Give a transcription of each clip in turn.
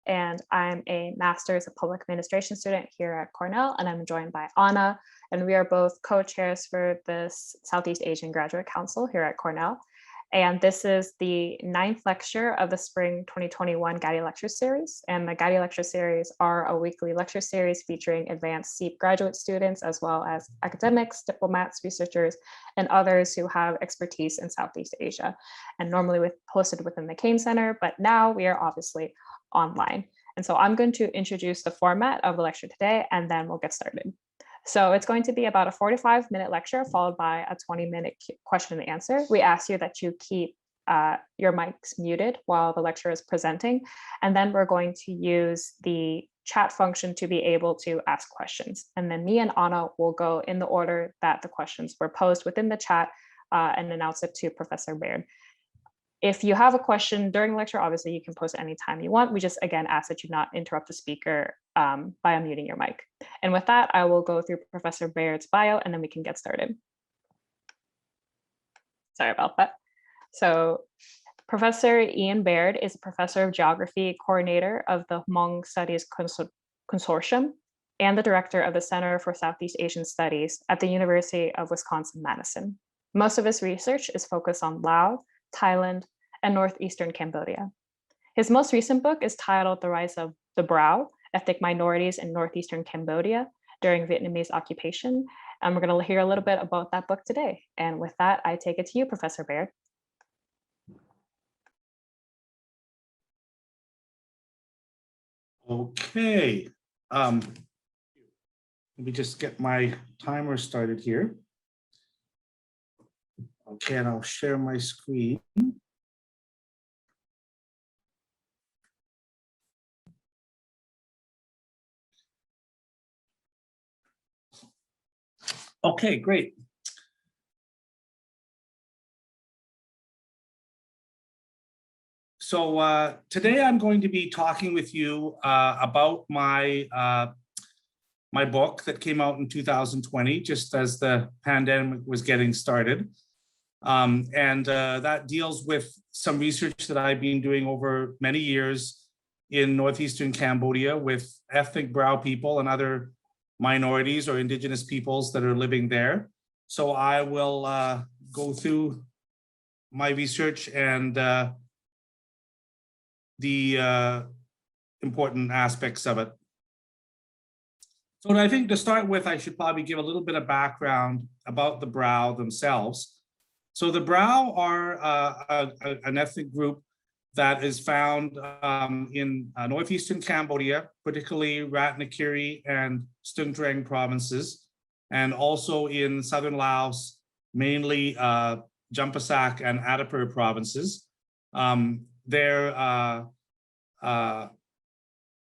and I'm a Master's of Public Administration student here at Cornell, and I'm joined by Anna, and we are both co-chairs for the Southeast Asian Graduate Council here at Cornell. And this is the 9th lecture of the Spring 2021 Gatty Lecture Series. And the Gatty Lecture Series are a weekly lecture series featuring advanced SEEP graduate students, as well as academics, diplomats, researchers, and others who have expertise in Southeast Asia, and normally hosted within the Kane Center, but now we are obviously online. And so I'm going to introduce the format of the lecture today, and then we'll get started. So it's going to be about a 45-minute lecture followed by a 20-minute question and answer. We ask you that you keep your mics muted while the lecturer is presenting. And then we're going to use the chat function to be able to ask questions. And then me and Anna will go in the order that the questions were posed within the chat and announce it to Professor Baird. If you have a question during the lecture, obviously you can post it anytime you want. We just, again, ask that you not interrupt the speaker by unmuting your mic. And with that, I will go through Professor Baird's bio and then we can get started. Sorry about that. So Professor Ian Baird is a professor of geography, coordinator of the Hmong Studies Consortium, and the director of the Center for Southeast Asian Studies at the University of Wisconsin-Madison. Most of his research is focused on Laos, Thailand, and Northeastern Cambodia. His most recent book is titled The Rise of the Brao, Ethnic Minorities in Northeastern Cambodia During Vietnamese Occupation. And we're going to hear a little bit about that book today. And with that, I take it to you, Professor Baird. Okay. Let me just get my timer started here. Okay, and I'll share my screen. Okay, great. So today I'm going to be talking with you about my my book that came out in 2020, just as the pandemic was getting started. That deals with some research that I've been doing over many years in Northeastern Cambodia with ethnic Brao people and other minorities or indigenous peoples that are living there. So I will go through my research and the important aspects of it. So I think to start with, I should probably give a little bit of background about the Brao themselves. So the Brao are an ethnic group that is found in Northeastern Cambodia, particularly Ratanakiri and Taveng provinces, and also in Southern Laos, mainly Champasak and Adipur provinces. They're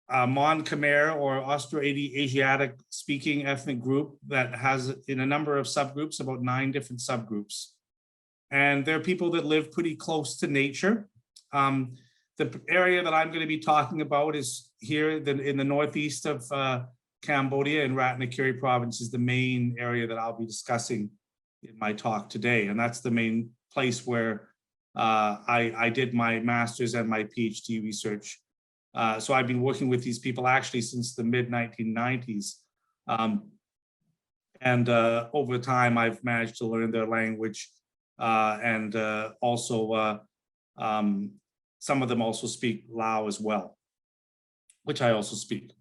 Mon Khmer or Austro-Asiatic speaking ethnic group that has in a number of subgroups, about 9 different subgroups. And they're people that live pretty close to nature. The area that I'm going to be talking about is here in the northeast of Cambodia, in Ratanakiri Province is the main area that I'll be discussing in my talk today. And that's the main place where I did my master's and my PhD research. So I've been working with these people actually since the mid-1990s. Over time, I've managed to learn their language. Also some of them also speak Lao as well, which I also speak.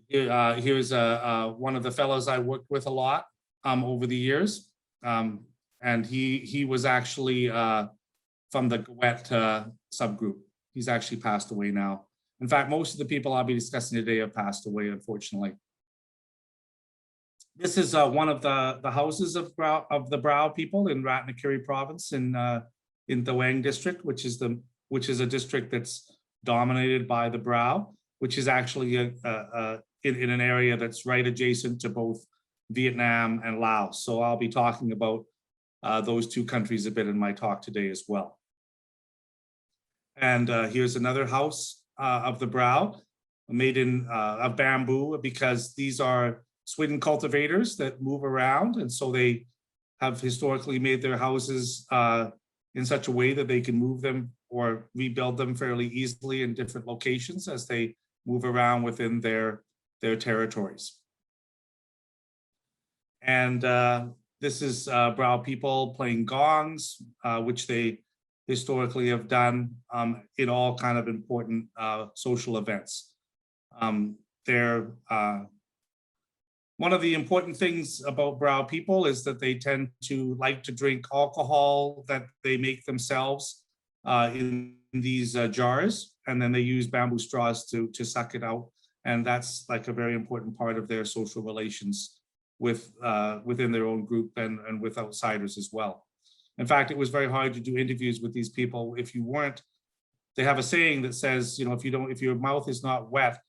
Here's one of the fellows I worked with a lot over the years. And he was actually from the Gawet subgroup. He's actually passed away now. In fact, most of the people I'll be discussing today have passed away, unfortunately. This is one of the houses of the Brao people in Ratanakiri Province in Taveng District, which is a district that's dominated by the Brao, which is actually in an area that's right adjacent to both Vietnam and Laos. So I'll be talking about those 2 countries a bit in my talk today as well. And here's another house of the Brao made of bamboo, because these are swidden cultivators that move around. And so they have historically made their houses in such a way that they can move them or rebuild them fairly easily in different locations as they move around within their territories. And this is Brao people playing gongs, which they historically have done in all kind of important social events. One of the important things about Brao people is that they tend to like to drink alcohol that they make themselves in these jars, and then they use bamboo straws to suck it out. And that's like a very important part of their social relations with within their own group and with outsiders as well. In fact, it was very hard to do interviews with these people if you weren't. They have a saying that says, you know, if your mouth is not wet,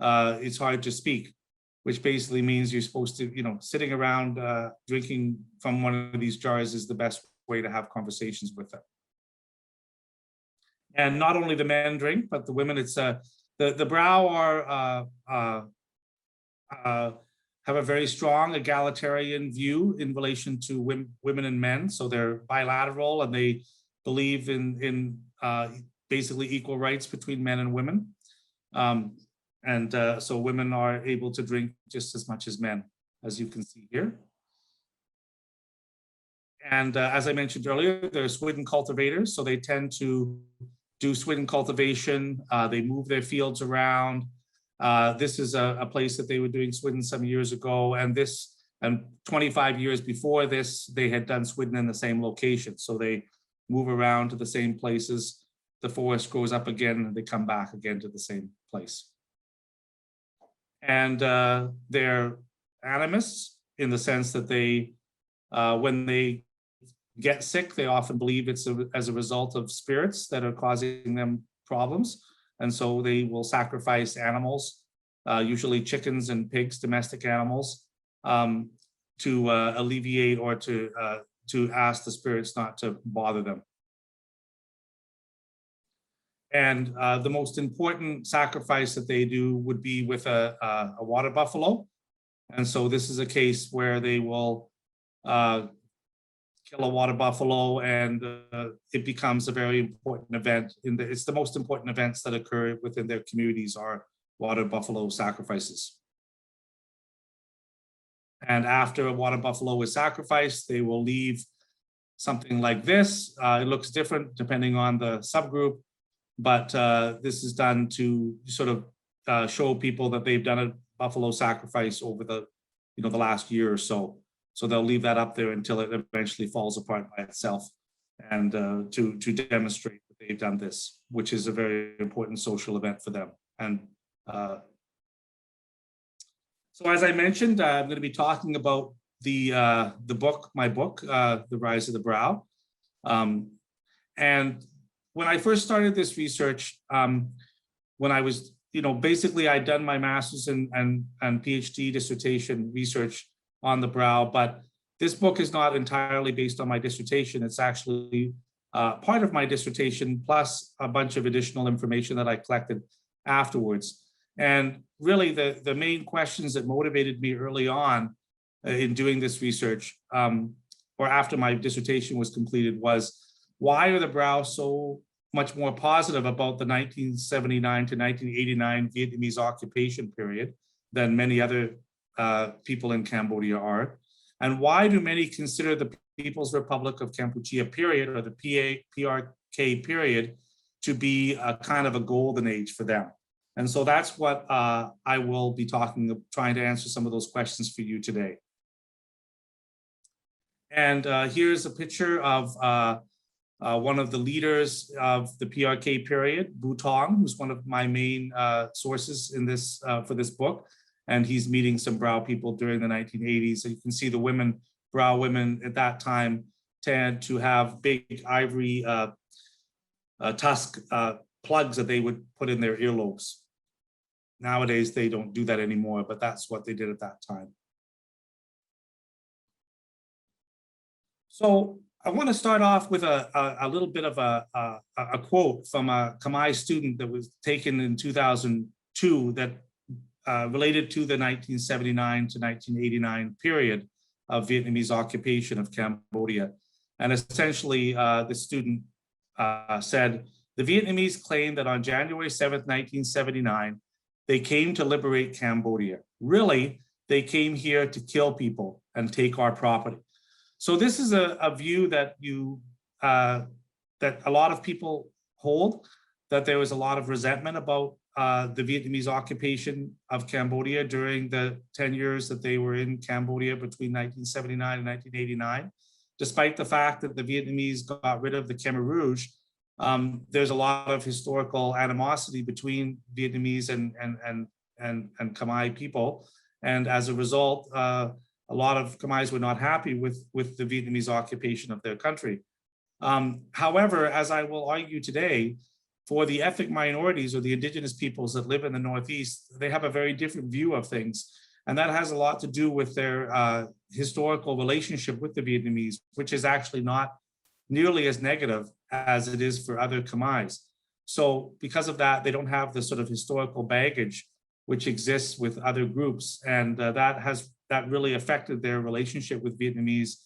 it's hard to speak, which basically means you're supposed to, you know, sitting around drinking from one of these jars is the best way to have conversations with them. And not only the men drink, but the women. It's the Brao have a very strong egalitarian view in relation to women and men. So they're bilateral, and they believe in basically equal rights between men and women. So women are able to drink just as much as men, as you can see here. And as I mentioned earlier, they're swidden cultivators, so they tend to do swidden cultivation. They move their fields around. This is a place that they were doing swidden some years ago, and 25 years before this, they had done swidden in the same location. So they move around to the same places. The forest grows up again, and they come back again to the same place. And they're animists in the sense that they, when they get sick, they often believe it's as a result of spirits that are causing them problems. And so they will sacrifice animals, usually chickens and pigs, domestic animals, to alleviate or to ask the spirits not to bother them. And the most important sacrifice that they do would be with a water buffalo. And so this is a case where they will kill a water buffalo, and it becomes a very important event. It's the most important events that occur within their communities are water buffalo sacrifices. And after a water buffalo is sacrificed, they will leave something like this. It looks different depending on the subgroup, but this is done to sort of show people that they've done a buffalo sacrifice over the last year or so. So they'll leave that up there until it eventually falls apart by itself, and to demonstrate that they've done this, which is a very important social event for them. And so, as I mentioned, I'm going to be talking about my book, The Rise of the Brao. And when I first started this research, when I was, basically I'd done my master's and PhD dissertation research on the Brao, but this book is not entirely based on my dissertation. It's actually part of my dissertation plus a bunch of additional information that I collected afterwards. And really the main questions that motivated me early on in doing this research, or after my dissertation was completed, was why are the Brao so much more positive about the 1979 to 1989 Vietnamese occupation period than many other people in Cambodia are? And why do many consider the People's Republic of Kampuchea period, or the PRK period, to be a kind of a golden age for them? And so that's what I will be trying to answer some of those questions for you today. And here's a picture of one of the leaders of the PRK period, Bu Tong, who's one of my main sources in this for this book. And he's meeting some Brao people during the 1980s. So you can see the women, Brao women at that time, tend to have big ivory tusk plugs that they would put in their earlobes. Nowadays, they don't do that anymore, but that's what they did at that time. So I want to start off with a little bit of a quote from a Khmer student that was taken in 2002 that related to the 1979 to 1989 period of Vietnamese occupation of Cambodia. And essentially, the student said, the Vietnamese claim that on January 7th, 1979, they came to liberate Cambodia. Really, they came here to kill people and take our property. So this is a view that that a lot of people hold, that there was a lot of resentment about the Vietnamese occupation of Cambodia during the 10 years that they were in Cambodia between 1979 and 1989. Despite the fact that the Vietnamese got rid of the Khmer Rouge, there's a lot of historical animosity between Vietnamese and Khmer people. And as a result, a lot of Khmers were not happy with the Vietnamese occupation of their country. However, as I will argue today, for the ethnic minorities or the indigenous peoples that live in the Northeast, they have a very different view of things. And that has a lot to do with their historical relationship with the Vietnamese, which is actually not nearly as negative as it is for other Khmers. So because of that, they don't have the sort of historical baggage which exists with other groups. And that really affected their relationship with Vietnamese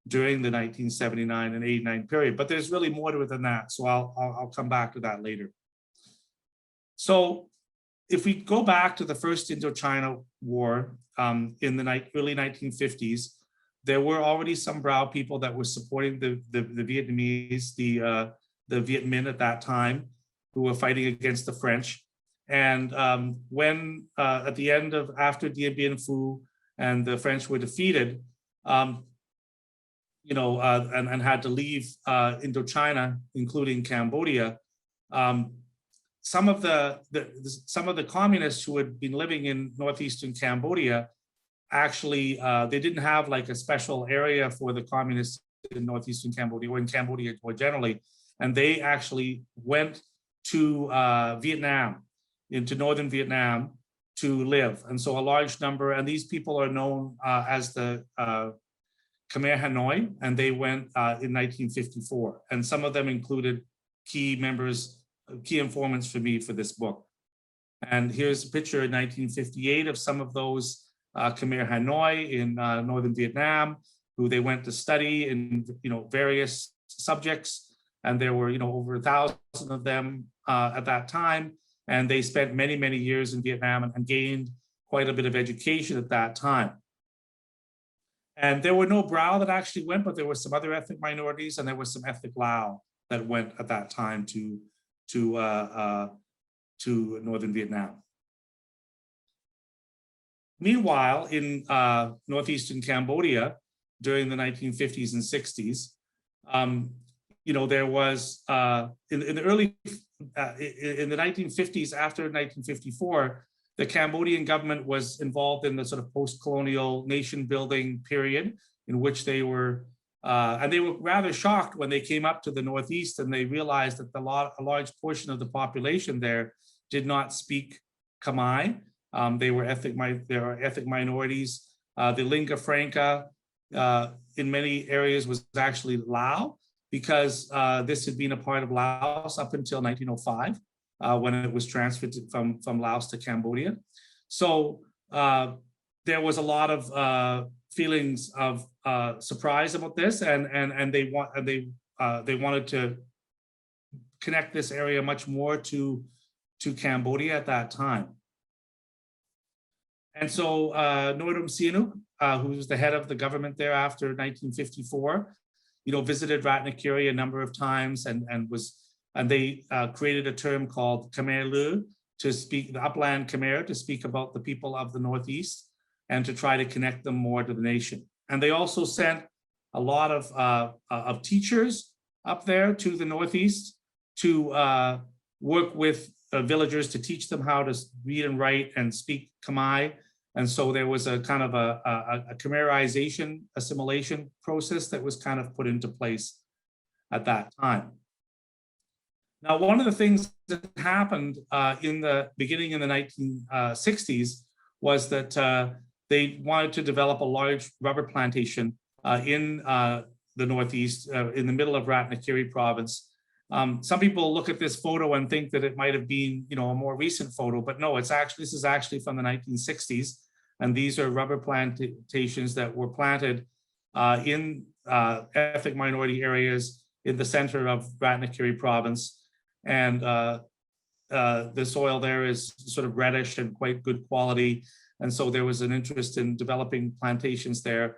during the 1979 and 89 period. But there's really more to it than that. So I'll come back to that later. So if we go back to the first Indochina War in the early 1950s, there were already some Brao people that were supporting the Vietnamese, the Viet Minh at that time, who were fighting against the French. And when at the end of after Dien Bien Phu and the French were defeated, and had to leave Indochina, including Cambodia, some of the communists who had been living in northeastern Cambodia actually they didn't have like a special area for the communists in northeastern Cambodia or in Cambodia more generally, and they actually went to Vietnam, into northern Vietnam, to live. And so a large number, and these people are known as the Khmer Hanoi, and they went in 1954. And some of them included key members, key informants for me for this book. And here's a picture in 1958 of some of those Khmer Hanoi in northern Vietnam, who they went to study in various subjects. And there were over 1,000 of them at that time. And they spent many, many years in Vietnam and gained quite a bit of education at that time. And there were no Brao that actually went, but there were some other ethnic minorities, and there was some ethnic Lao that went at that time to northern Vietnam. Meanwhile, in northeastern Cambodia during the 1950s and 60s, there was in the early in the 1950s, after 1954, the Cambodian government was involved in the sort of post-colonial nation building period, in which they were, and they were rather shocked when they came up to the Northeast and they realized that a large portion of the population there did not speak Khmer. They were ethnic minorities. The lingua franca in many areas was actually Lao, because this had been a part of Laos up until 1905. When it was transferred from Laos to Cambodia. So there was a lot of feelings of surprise about this, and they wanted to connect this area much more to Cambodia at that time. And so Norodom Sihanouk, who was the head of the government there after 1954, visited Ratanakiri a number of times and they created a term called Khmer Lu to speak, the upland Khmer, to speak about the people of the Northeast and to try to connect them more to the nation. And they also sent a lot of teachers up there to the Northeast to work with villagers to teach them how to read and write and speak Khmer. And so there was a kind of a Khmerization assimilation process that was kind of put into place at that time. Now, one of the things that happened in the beginning in the 1960s was that they wanted to develop a large rubber plantation in the Northeast, in the middle of Ratanakiri Province. Some people look at this photo and think that it might have been, a more recent photo, but no, this is actually from the 1960s, and these are rubber plantations that were planted in ethnic minority areas in the center of Ratanakiri Province. And the soil there is sort of reddish and quite good quality. And so there was an interest in developing plantations there.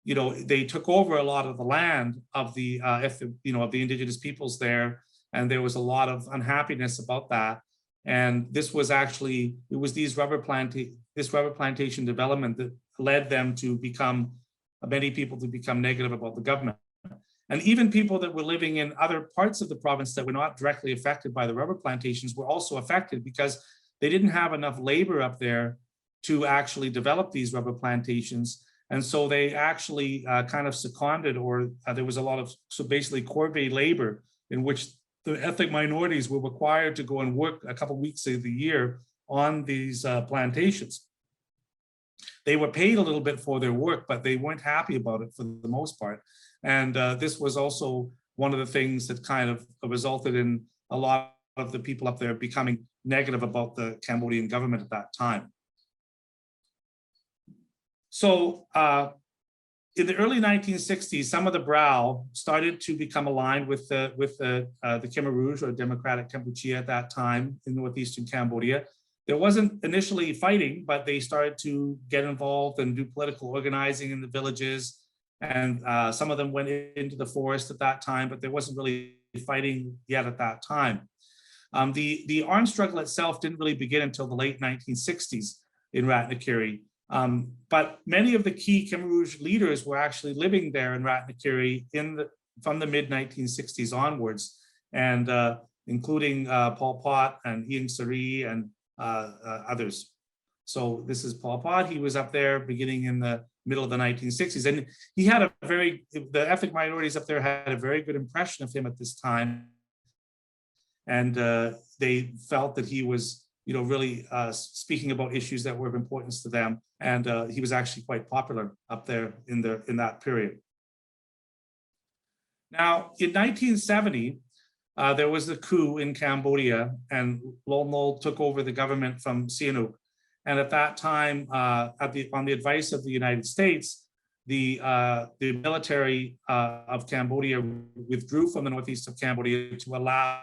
You know, they took over a lot of the land of the, of the indigenous peoples there. And there was a lot of unhappiness about that. And this was actually, it was this rubber plantation development that led them to become, many people to become negative about the government. And even people that were living in other parts of the province that were not directly affected by the rubber plantations were also affected because they didn't have enough labor up there to actually develop these rubber plantations. And so they actually kind of seconded, or there was a lot of, so basically corvée labor in which the ethnic minorities were required to go and work a couple of weeks of the year on these plantations. They were paid a little bit for their work, but they weren't happy about it for the most part. And this was also one of the things that kind of resulted in a lot of the people up there becoming negative about the Cambodian government at that time. So in the early 1960s, some of the Brao started to become aligned with the Khmer Rouge or Democratic Kampuchea at that time in northeastern Cambodia. There wasn't initially fighting, but they started to get involved and do political organizing in the villages. And some of them went into the forest at that time, but there wasn't really fighting yet at that time. The armed struggle itself didn't really begin until the late 1960s in Ratanakiri. But many of the key Khmer Rouge leaders were actually living there in Ratanakiri from the mid-1960s onwards, and including Pol Pot and Ieng Sari and others. So this is Pol Pot. He was up there beginning in the middle of the 1960s. And he had the ethnic minorities up there had a very good impression of him at this time. And they felt that he was, really speaking about issues that were of importance to them. And he was actually quite popular up there in that period. Now, in 1970, there was a coup in Cambodia, and Ronald took over the government from Sihanouk. And at that time, on the advice of the United States, the military of Cambodia withdrew from the northeast of Cambodia to allow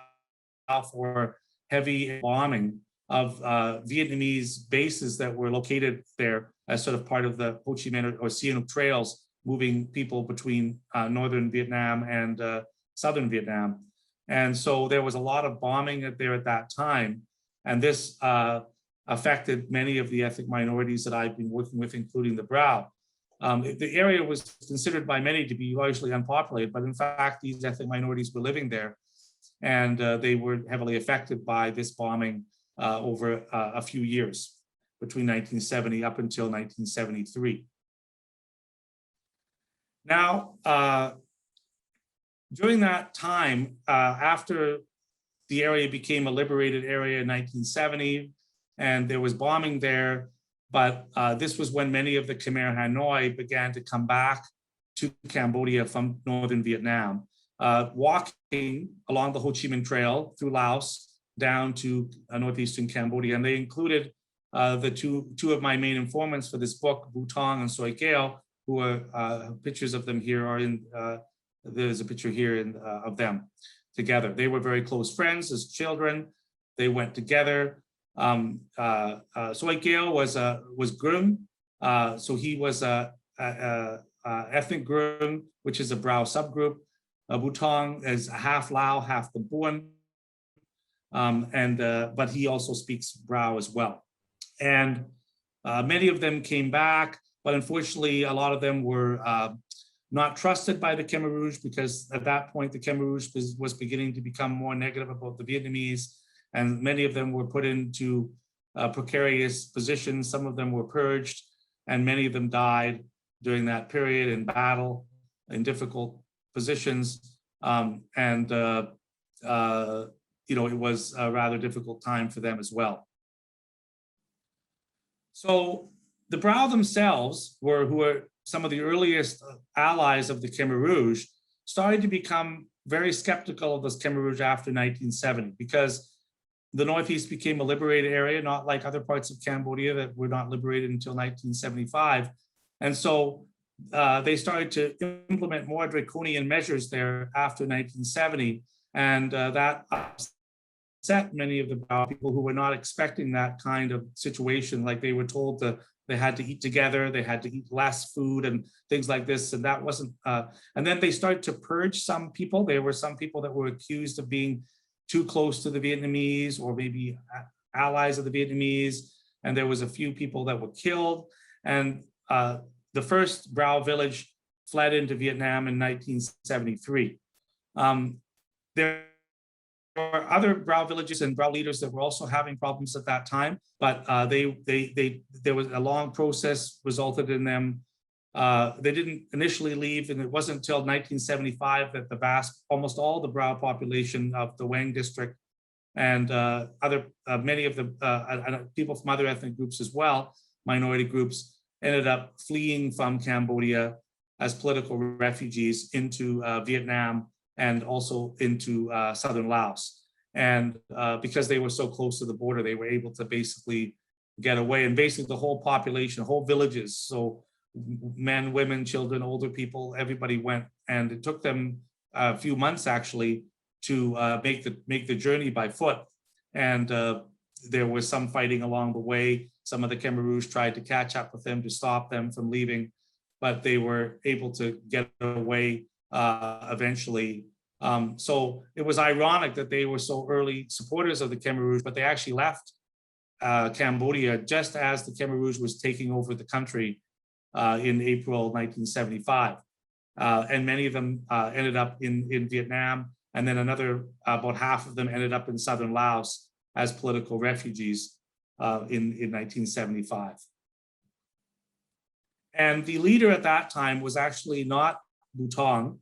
for heavy bombing of Vietnamese bases that were located there as sort of part of the Ho Chi Minh or Sihanouk trails, moving people between northern Vietnam and southern Vietnam. And so there was a lot of bombing there at that time. And this affected many of the ethnic minorities that I've been working with, including the Brao. The area was considered by many to be largely unpopulated, but in fact, these ethnic minorities were living there, and they were heavily affected by this bombing over a few years, between 1970 up until 1973. Now, during that time, after the area became a liberated area in 1970, and there was bombing there, but this was when many of the Khmer Hanoi began to come back to Cambodia from northern Vietnam, walking along the Ho Chi Minh Trail through Laos down to northeastern Cambodia. And they included the two of my main informants for this book, Vu Tong and Soi Keo, who are pictures of them here are in, there's a picture here of them together. They were very close friends as children. They went together. Soi Keo was Grung, so he was a ethnic Grung, which is a Brao subgroup. Vu Tong is half Lao, half the Buon, but he also speaks Brao as well. And many of them came back, but unfortunately, a lot of them were not trusted by the Khmer Rouge, because at that point, the Khmer Rouge was beginning to become more negative about the Vietnamese. And many of them were put into precarious positions. Some of them were purged, and many of them died during that period in battle, in difficult positions. It was a rather difficult time for them as well. So the Brao themselves, who were some of the earliest allies of the Khmer Rouge, started to become very skeptical of the Khmer Rouge after 1970, because the Northeast became a liberated area, not like other parts of Cambodia that were not liberated until 1975. And so they started to implement more draconian measures there after 1970, and that upset many of the Brao people who were not expecting that kind of situation. Like they were told that they had to eat together, they had to eat less food and things like this, and that wasn't. And then they started to purge some people. There were some people that were accused of being too close to the Vietnamese or maybe allies of the Vietnamese, and there was a few people that were killed. And the first Brao village fled into Vietnam in 1973. There were other Brao villages and Brao leaders that were also having problems at that time, but there was a long process resulted in them. They didn't initially leave, and it wasn't until 1975 that almost all the Brao population of the Taveng District and many of the people from other ethnic groups as well, minority groups, ended up fleeing from Cambodia as political refugees into Vietnam and also into southern Laos. And because they were so close to the border, they were able to basically get away. And basically the whole population, whole villages, so men, women, children, older people, everybody went. And it took them a few months actually to make the journey by foot. And there was some fighting along the way. Some of the Khmer Rouge tried to catch up with them to stop them from leaving, but they were able to get away eventually. So it was ironic that they were so early supporters of the Khmer Rouge, but they actually left Cambodia just as the Khmer Rouge was taking over the country in April 1975. And many of them ended up in Vietnam, and then about half of them ended up in southern Laos as political refugees in 1975. And the leader at that time was actually not Butong,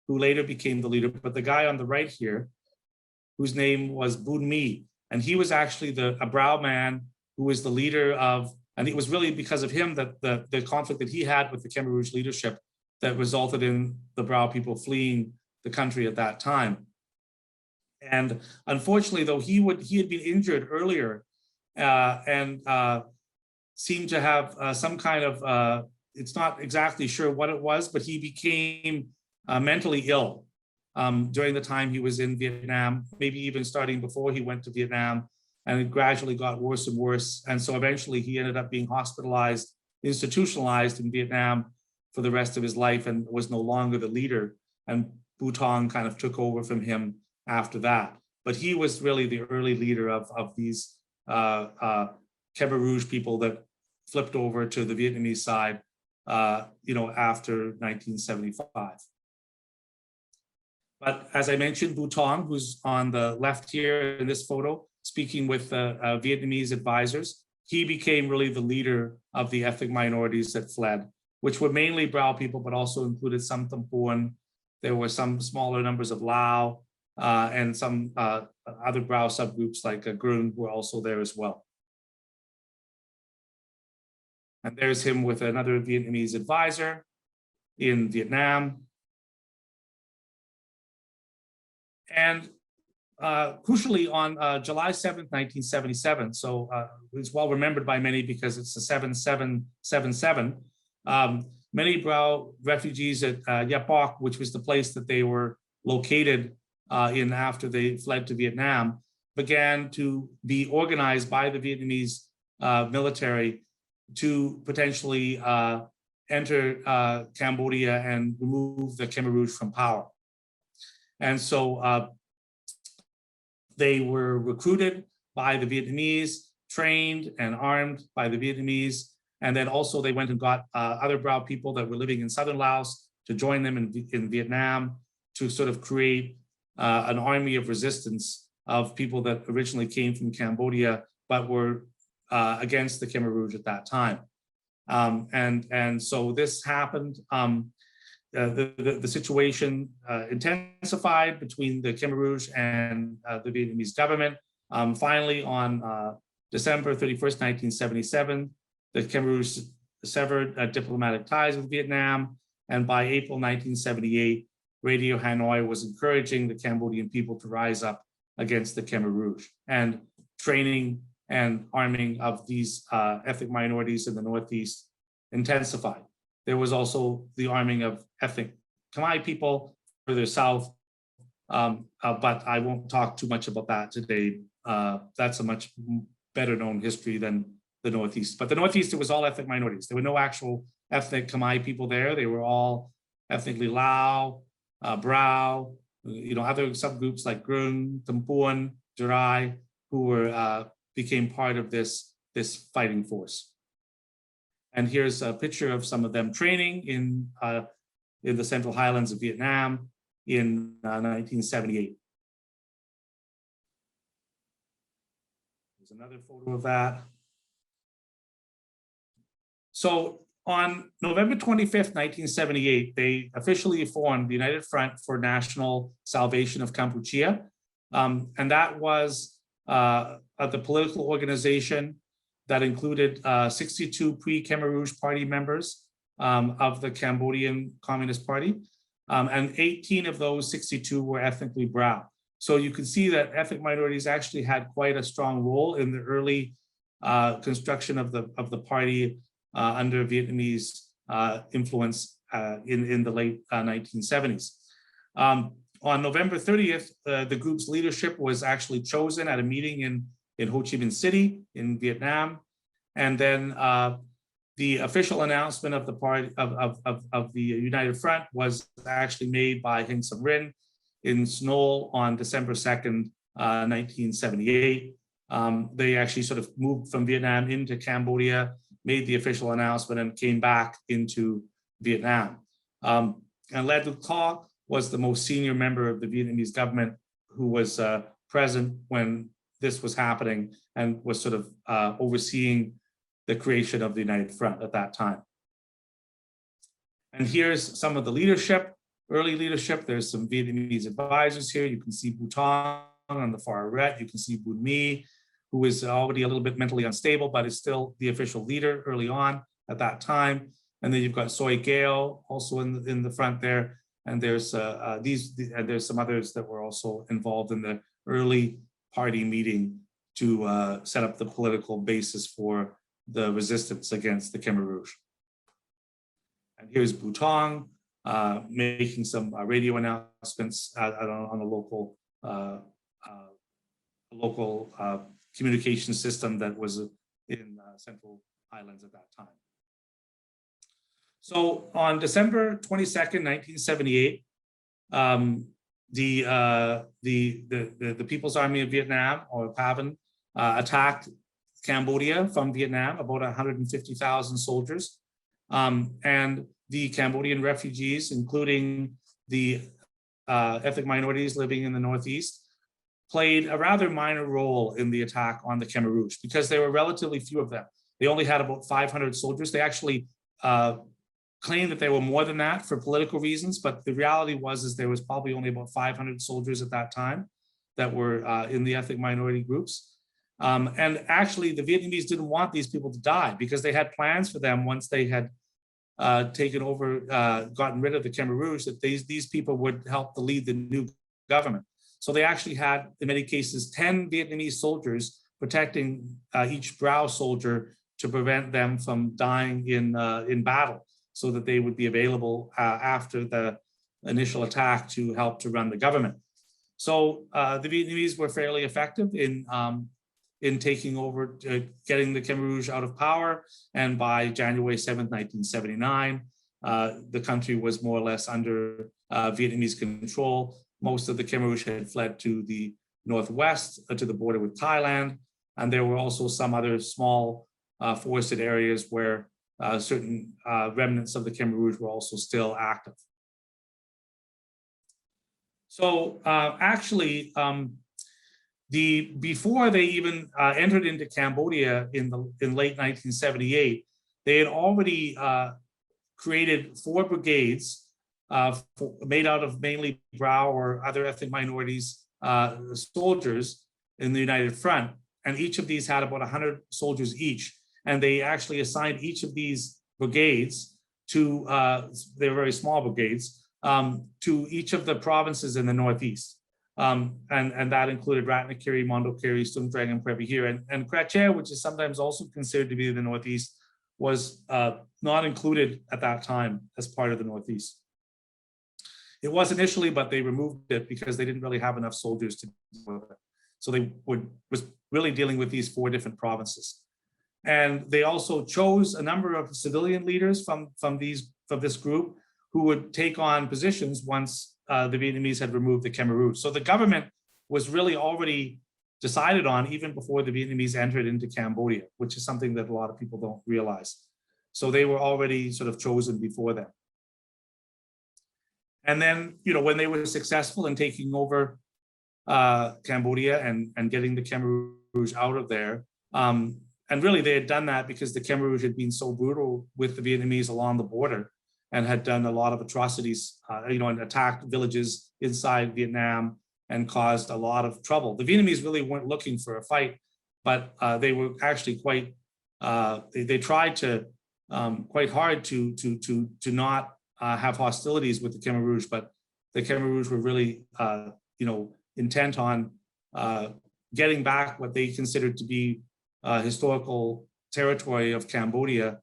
who later became the leader, but the guy on the right here, whose name was Bun Mi. And he was actually a Brao man who was the leader of, and it was really because of him that the conflict that he had with the Khmer Rouge leadership that resulted in the Brao people fleeing the country at that time. And unfortunately, though, he had been injured earlier and seemed to have some kind of, it's not exactly sure what it was, but he became mentally ill during the time he was in Vietnam, maybe even starting before he went to Vietnam, and it gradually got worse and worse. And so eventually he ended up being hospitalized, institutionalized in Vietnam for the rest of his life and was no longer the leader. And Butong kind of took over from him after that. But he was really the early leader of these Khmer Rouge people that flipped over to the Vietnamese side, after 1975. But as I mentioned, Butong, who's on the left here in this photo, speaking with Vietnamese advisors, he became really the leader of the ethnic minorities that fled, which were mainly Brao people, but also included some Thampuan. There were some smaller numbers of Lao and some other Brao subgroups like Grung were also there as well. And there's him with another Vietnamese advisor in Vietnam. And crucially, on July 7th, 1977, so it's well remembered by many because it's the 7777, many Brao refugees at Yapok, which was the place that they were located in after they fled to Vietnam, began to be organized by the Vietnamese military to potentially enter Cambodia and remove the Khmer Rouge from power. And so they were recruited by the Vietnamese, trained and armed by the Vietnamese, and then also they went and got other Brao people that were living in southern Laos to join them in Vietnam to sort of create an army of resistance of people that originally came from Cambodia but were against the Khmer Rouge at that time. And so this happened. The situation intensified between the Khmer Rouge and the Vietnamese government. Finally, on December 31st, 1977, the Khmer Rouge severed diplomatic ties with Vietnam. And by April 1978, Radio Hanoi was encouraging the Cambodian people to rise up against the Khmer Rouge. And training and arming of these ethnic minorities in the Northeast intensified. there was also the arming of ethnic Khmer people further south, but I won't talk too much about that today. That's a much better known history than the Northeast. But the Northeast, it was all ethnic minorities. There were no actual ethnic Khmer people there. They were all ethnically Lao, Brao, other subgroups like Grung, Tampuan, Jarai, who were became part of this fighting force. And here's a picture of some of them training in the Central Highlands of Vietnam in 1978. There's another photo of that. So on November 25th, 1978, they officially formed the United Front for National Salvation of Kampuchea. And that was the political organization that included 62 pre-Khmer Rouge Party members of the Cambodian Communist Party. And 18 of those 62 were ethnically Brao. So you can see that ethnic minorities actually had quite a strong role in the early construction of the party under Vietnamese influence in the late 1970s. On November 30th, the group's leadership was actually chosen at a meeting in Ho Chi Minh City in Vietnam. And then the official announcement of the party of the United Front was actually made by Heng Samrin in Snol on December 2nd, 1978. They actually sort of moved from Vietnam into Cambodia, made the official announcement, and came back into Vietnam. And Le Duc Tho was the most senior member of the Vietnamese government who was present when this was happening and was sort of overseeing the creation of the United Front at that time. And here's some of the leadership, early leadership. There's some Vietnamese advisors here. You can see Butong on the far right. You can see Bun Mi, who is already a little bit mentally unstable, but is still the official leader early on at that time. And then you've got Soy Gale also in the front there. And there's there's some others that were also involved in the early party meeting to set up the political basis for the resistance against the Khmer Rouge. And here's Butong making some radio announcements on a local communication system that was in Central Highlands at that time. So on December 22nd, 1978, the People's Army of Vietnam, or PAVN, attacked Cambodia from Vietnam, about 150,000 soldiers. And the Cambodian refugees, including the ethnic minorities living in the Northeast, played a rather minor role in the attack on the Khmer Rouge because there were relatively few of them. They only had about 500 soldiers. They actually claimed that there were more than that for political reasons, but the reality was there was probably only about 500 soldiers at that time that were in the ethnic minority groups. And actually, the Vietnamese didn't want these people to die because they had plans for them once they had taken over, gotten rid of the Khmer Rouge, that these people would help to lead the new government. So they actually had, in many cases, 10 Vietnamese soldiers protecting each Brao soldier to prevent them from dying in battle, so that they would be available after the initial attack to help to run the government. So the Vietnamese were fairly effective in taking over, getting the Khmer Rouge out of power. And by January 7th, 1979, the country was more or less under Vietnamese control. Most of the Khmer Rouge had fled to the northwest, to the border with Thailand. And there were also some other small forested areas where certain remnants of the Khmer Rouge were also still active. So actually, before they even entered into Cambodia in late 1978, they had already created 4 brigades made out of mainly Brao or other ethnic minorities soldiers in the United Front, and each of these had about 100 soldiers each. And they actually assigned each of these brigades to, they were very small brigades, to each of the provinces in the Northeast. And that included Ratanakiri, Mondulkiri, Sumtrang, and Previher. And Kampuchea, which is sometimes also considered to be the Northeast, was not included at that time as part of the Northeast. It was initially, but they removed it because they didn't really have enough soldiers to deal with it. So they was really dealing with these 4 different provinces. And they also chose a number of civilian leaders from this group who would take on positions once the Vietnamese had removed the Khmer Rouge. So the government was really already decided on even before the Vietnamese entered into Cambodia, which is something that a lot of people don't realize. So they were already sort of chosen before that. And then, when they were successful in taking over Cambodia and getting the Khmer Rouge out of there, and really they had done that because the Khmer Rouge had been so brutal with the Vietnamese along the border and had done a lot of atrocities, and attacked villages inside Vietnam and caused a lot of trouble. The Vietnamese really weren't looking for a fight, but they were actually quite, they tried to quite hard to not have hostilities with the Khmer Rouge, but the Khmer Rouge were really, intent on getting back what they considered to be historical territory of Cambodia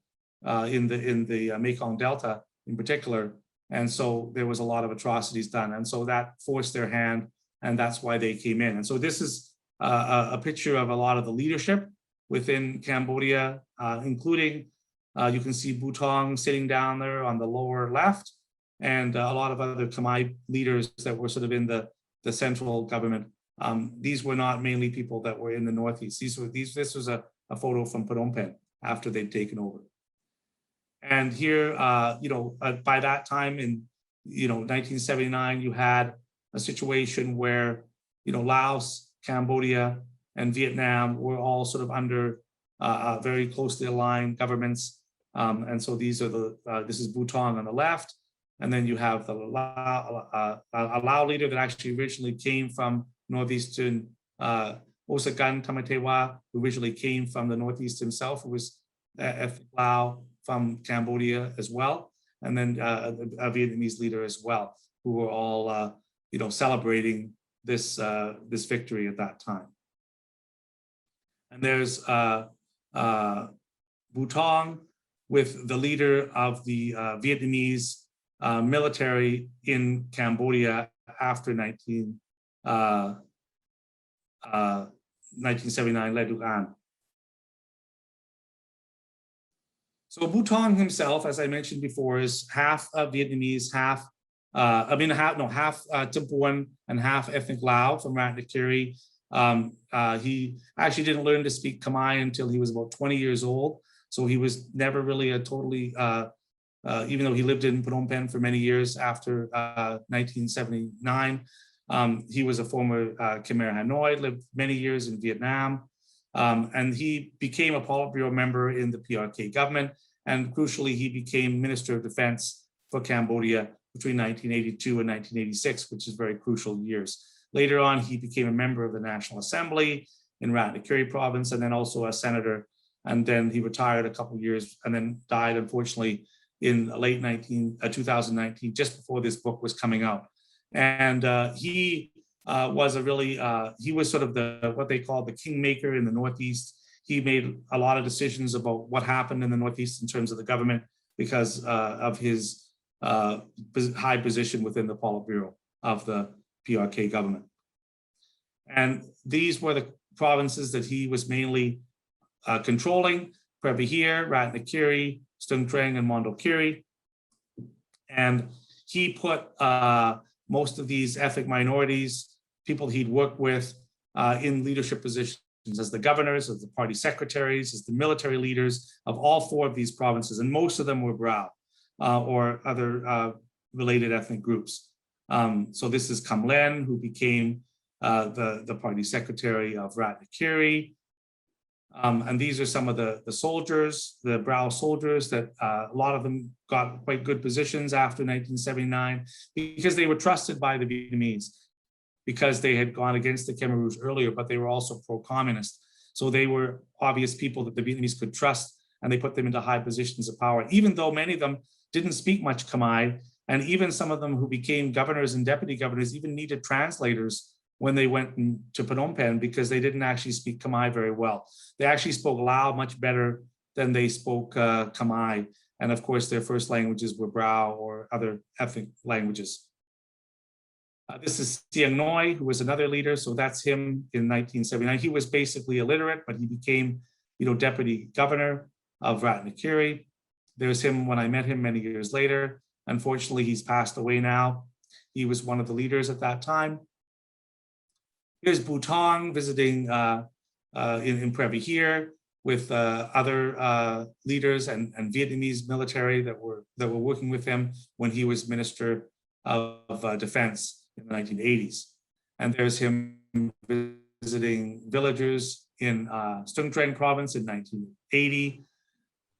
in the Mekong Delta in particular. And so there was a lot of atrocities done. And so that forced their hand, and that's why they came in. And so this is a picture of a lot of the leadership within Cambodia, including, you can see Butong sitting down there on the lower left, and a lot of other Khmer leaders that were sort of in the central government. These were not mainly people that were in the Northeast. This was a photo from Phnom Penh after they'd taken over. And here, by that time in 1979, you had a situation where Laos, Cambodia, and Vietnam were all sort of under very closely aligned governments. And so these are this is Butong on the left, and then you have the Lao leader that actually originally came from Northeastern, Osakan Tamatewa, who originally came from the Northeast himself, who was ethnic Lao from Cambodia as well, and then a Vietnamese leader as well, who were all celebrating this victory at that time. And there's Butong with the leader of the Vietnamese military in Cambodia after 1979, Le Duc An. So Butong himself, as I mentioned before, is half Vietnamese, half Timpuan and half ethnic Lao from Ratanakiri. He actually didn't learn to speak Khmer until he was about 20 years old. So he was never really a totally, even though he lived in Phnom Penh for many years after 1979, he was a former Khmer Hanoi, lived many years in Vietnam. And he became a Politburo member in the PRK government. And crucially, he became Minister of Defense for Cambodia between 1982 and 1986, which is very crucial years. Later on, he became a member of the National Assembly in Ratanakiri Province, and then also a senator. And then he retired a couple of years and then died, unfortunately, in late 2019, just before this book was coming out. And he was he was sort of what they call the kingmaker in the Northeast. He made a lot of decisions about what happened in the Northeast in terms of the government because of his high position within the Politburo of the PRK government. And these were the provinces that he was mainly controlling: Prebihir, Ratanakiri, Stung Treng, and Mondulkiri. And he put most of these ethnic minorities, people he'd worked with in leadership positions as the governors, as the party secretaries, as the military leaders of all 4 of these provinces. And most of them were Brao or other related ethnic groups. So this is Kam Len, who became the party secretary of Ratanakiri. And these are some of the soldiers, the Brao soldiers that a lot of them got quite good positions after 1979 because they were trusted by the Vietnamese, because they had gone against the Khmer Rouge earlier, but they were also pro-communist. So they were obvious people that the Vietnamese could trust, and they put them into high positions of power, even though many of them didn't speak much Khmer, and even some of them who became governors and deputy governors even needed translators when they went to Phnom Penh because they didn't actually speak Khmer very well. They actually spoke Lao much better then they spoke Khmer. And of course, their first languages were Brao or other ethnic languages. This is Siang Noi, who was another leader. So that's him in 1979. He was basically illiterate, but he became, deputy governor of Ratanakiri. There's him when I met him many years later. Unfortunately, he's passed away now. He was one of the leaders at that time. Here's Butong visiting in Previ here with other leaders and Vietnamese military that were working with him when he was Minister of Defense in the 1980s. And there's him visiting villagers in Stung Treng Province in 1980.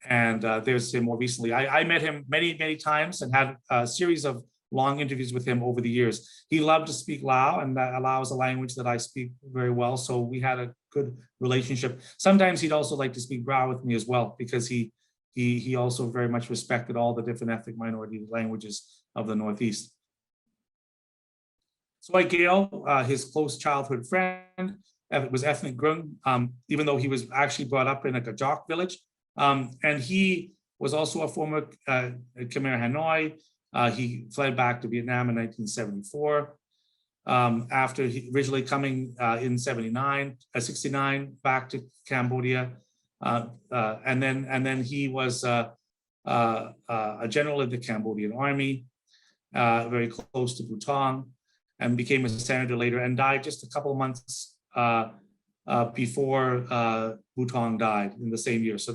And there's him more recently. I met him many, many times and had a series of long interviews with him over the years. He loved to speak Lao, and that allows a language that I speak very well. So we had a good relationship. Sometimes he'd also like to speak Brao with me as well, because he also very much respected all the different ethnic minority languages of the Northeast. Soy Gale, his close childhood friend, was ethnic Grung, even though he was actually brought up in a Gajok village. And he was also a former Khmer Hanoi. He fled back to Vietnam in 1974 after originally coming in 69 back to Cambodia. And then he was a general in the Cambodian army, very close to Butong, and became a senator later and died just a couple of months before Butong died in the same year. So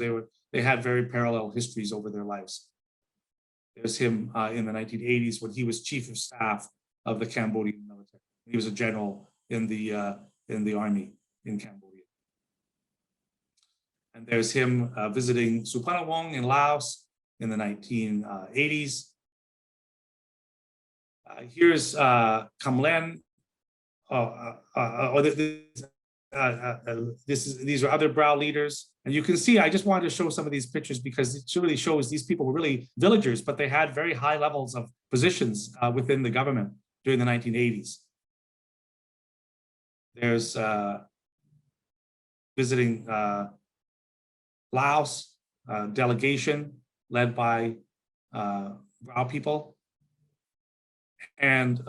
they had very parallel histories over their lives. There's him in the 1980s when he was chief of staff of the Cambodian military. He was a general in the army in Cambodia. And there's him visiting Supanawong in Laos in the 1980s. Here's Kam Len. These are other Brao leaders. And you can see, I just wanted to show some of these pictures because it really shows these people were really villagers, but they had very high levels of positions within the government during the 1980s. There's visiting Laos, delegation led by Brao people. And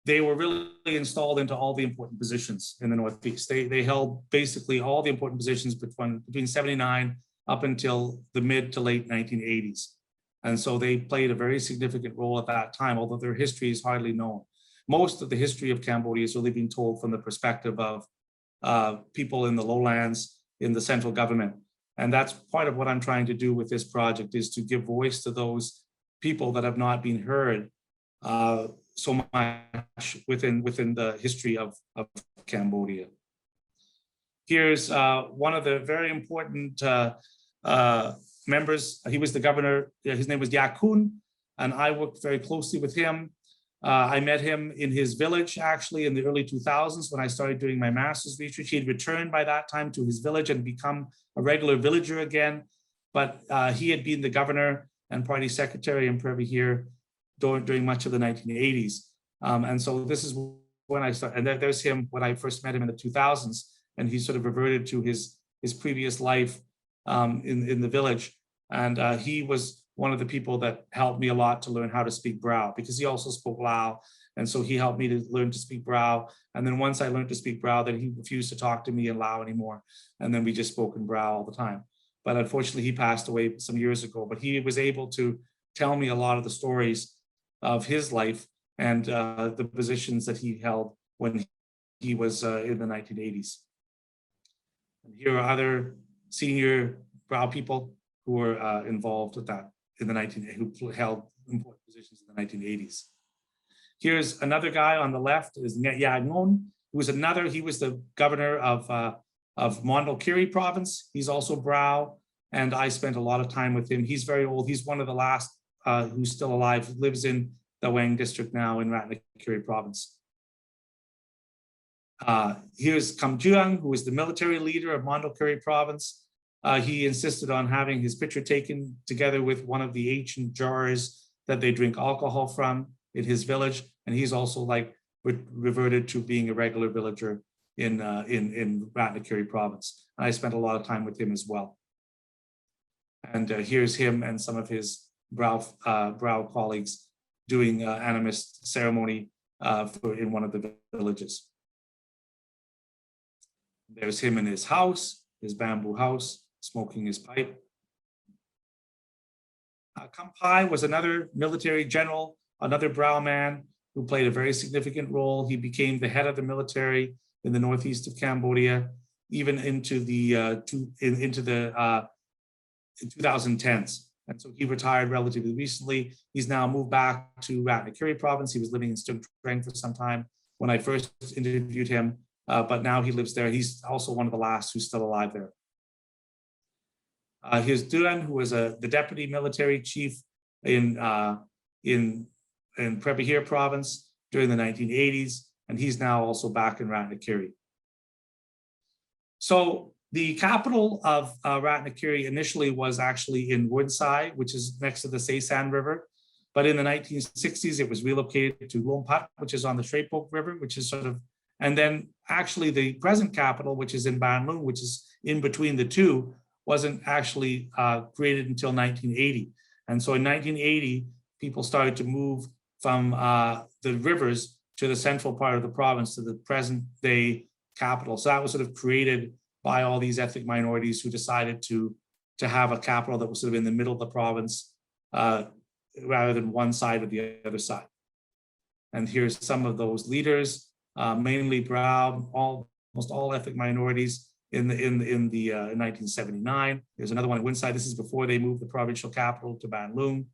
they were really installed into all the important positions in the Northeast. They held basically all the important positions between 79 up until the mid to late 1980s. And so they played a very significant role at that time, although their history is hardly known. Most of the history of Cambodia is really being told from the perspective of people in the lowlands, in the central government. And that's part of what I'm trying to do with this project, is to give voice to those people that have not been heard so much within the history of Cambodia. Here's one of the very important members. He was the governor. His name was Yakun, and I worked very closely with him. I met him in his village, actually, in the early 2000s when I started doing my master's research. He had returned by that time to his village and become a regular villager again. But he had been the governor and party secretary in Previ here during much of the 1980s. And so this is when I started, and there's him when I first met him in the 2000s, and he sort of reverted to his previous life in the village. And he was one of the people that helped me a lot to learn how to speak Brao, because he also spoke Lao. And so he helped me to learn to speak Brao. And then once I learned to speak Brao, then he refused to talk to me in Lao anymore. And then we just spoke in Brao all the time. But unfortunately, he passed away some years ago, but he was able to tell me a lot of the stories of his life and the positions that he held when he was in the 1980s. And here are other senior Brao people who were involved with that in the who held important positions in the 1980s. Here's another guy on the left, is Nget Ngon, who was he was the governor of Mondulkiri Province. He's also Brao, and I spent a lot of time with him. He's very old. He's one of the last who's still alive, lives in Taveng District now in Ratanakiri Province. Here's Kam Juang, who is the military leader of Mondulkiri Province. He insisted on having his picture taken together with one of the ancient jars that they drink alcohol from in his village. And he's also reverted to being a regular villager in Ratanakiri Province. And I spent a lot of time with him as well. And here's him and some of his Brao colleagues doing animist ceremony in one of the villages. There's him in his house, his bamboo house, smoking his pipe. Kampai was another military general, another Brao man who played a very significant role. He became the head of the military in the northeast of Cambodia, even into the 2010s. And so he retired relatively recently. He's now moved back to Ratanakiri Province. He was living in Stung Treng for some time when I first interviewed him, but now he lives there. He's also one of the last who's still alive there. His Duran, who was the deputy military chief in Prebihir Province during the 1980s, and he's now also back in Ratanakiri. So the capital of Ratanakiri initially was actually in Woonsai, which is next to the Saisan River. But in the 1960s, it was relocated to Lompat, which is on the Shrepok River, which is sort of, and then actually the present capital, which is in Ban Luang, which is in between the two, wasn't actually created until 1980. And so in 1980, people started to move from the rivers to the central part of the province, to the present day capital. So that was sort of created by all these ethnic minorities who decided to have a capital that was sort of in the middle of the province rather than one side or the other side. And here's some of those leaders, mainly Brao, almost all ethnic minorities in 1979. There's another one in Woonsai. This is before they moved the provincial capital to Ban Luang.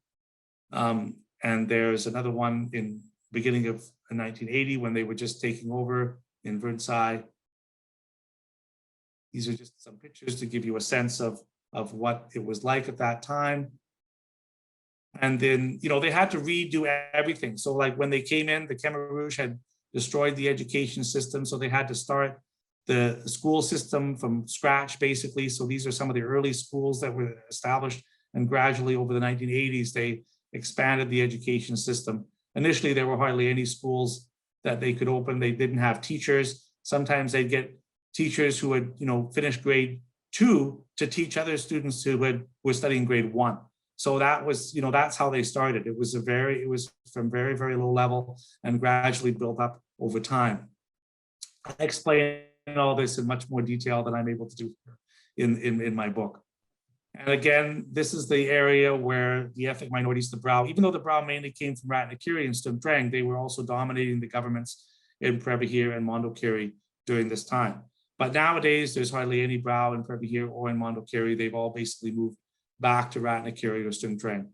And there's another one in beginning of 1980 when they were just taking over in Woonsai. These are just some pictures to give you a sense of what it was like at that time. And then, they had to redo everything. So like when they came in, the Khmer Rouge had destroyed the education system. So they had to start the school system from scratch, basically. So these are some of the early schools that were established. And gradually over the 1980s, they expanded the education system. Initially, there were hardly any schools that they could open. They didn't have teachers. Sometimes they'd get teachers who had, finished grade 2 to teach other students who were studying grade 1. So that was, that's how they started. It was from very, very low level and gradually built up over time. I explain all this in much more detail than I'm able to do in my book. And again, this is the area where the ethnic minorities, the Brao, even though the Brao mainly came from Ratanakiri and Stung Treng, they were also dominating the governments in Prebihir and Mondulkiri during this time. But nowadays, there's hardly any Brao in Prebihir or in Mondulkiri. They've all basically moved back to Ratanakiri or Stung Treng.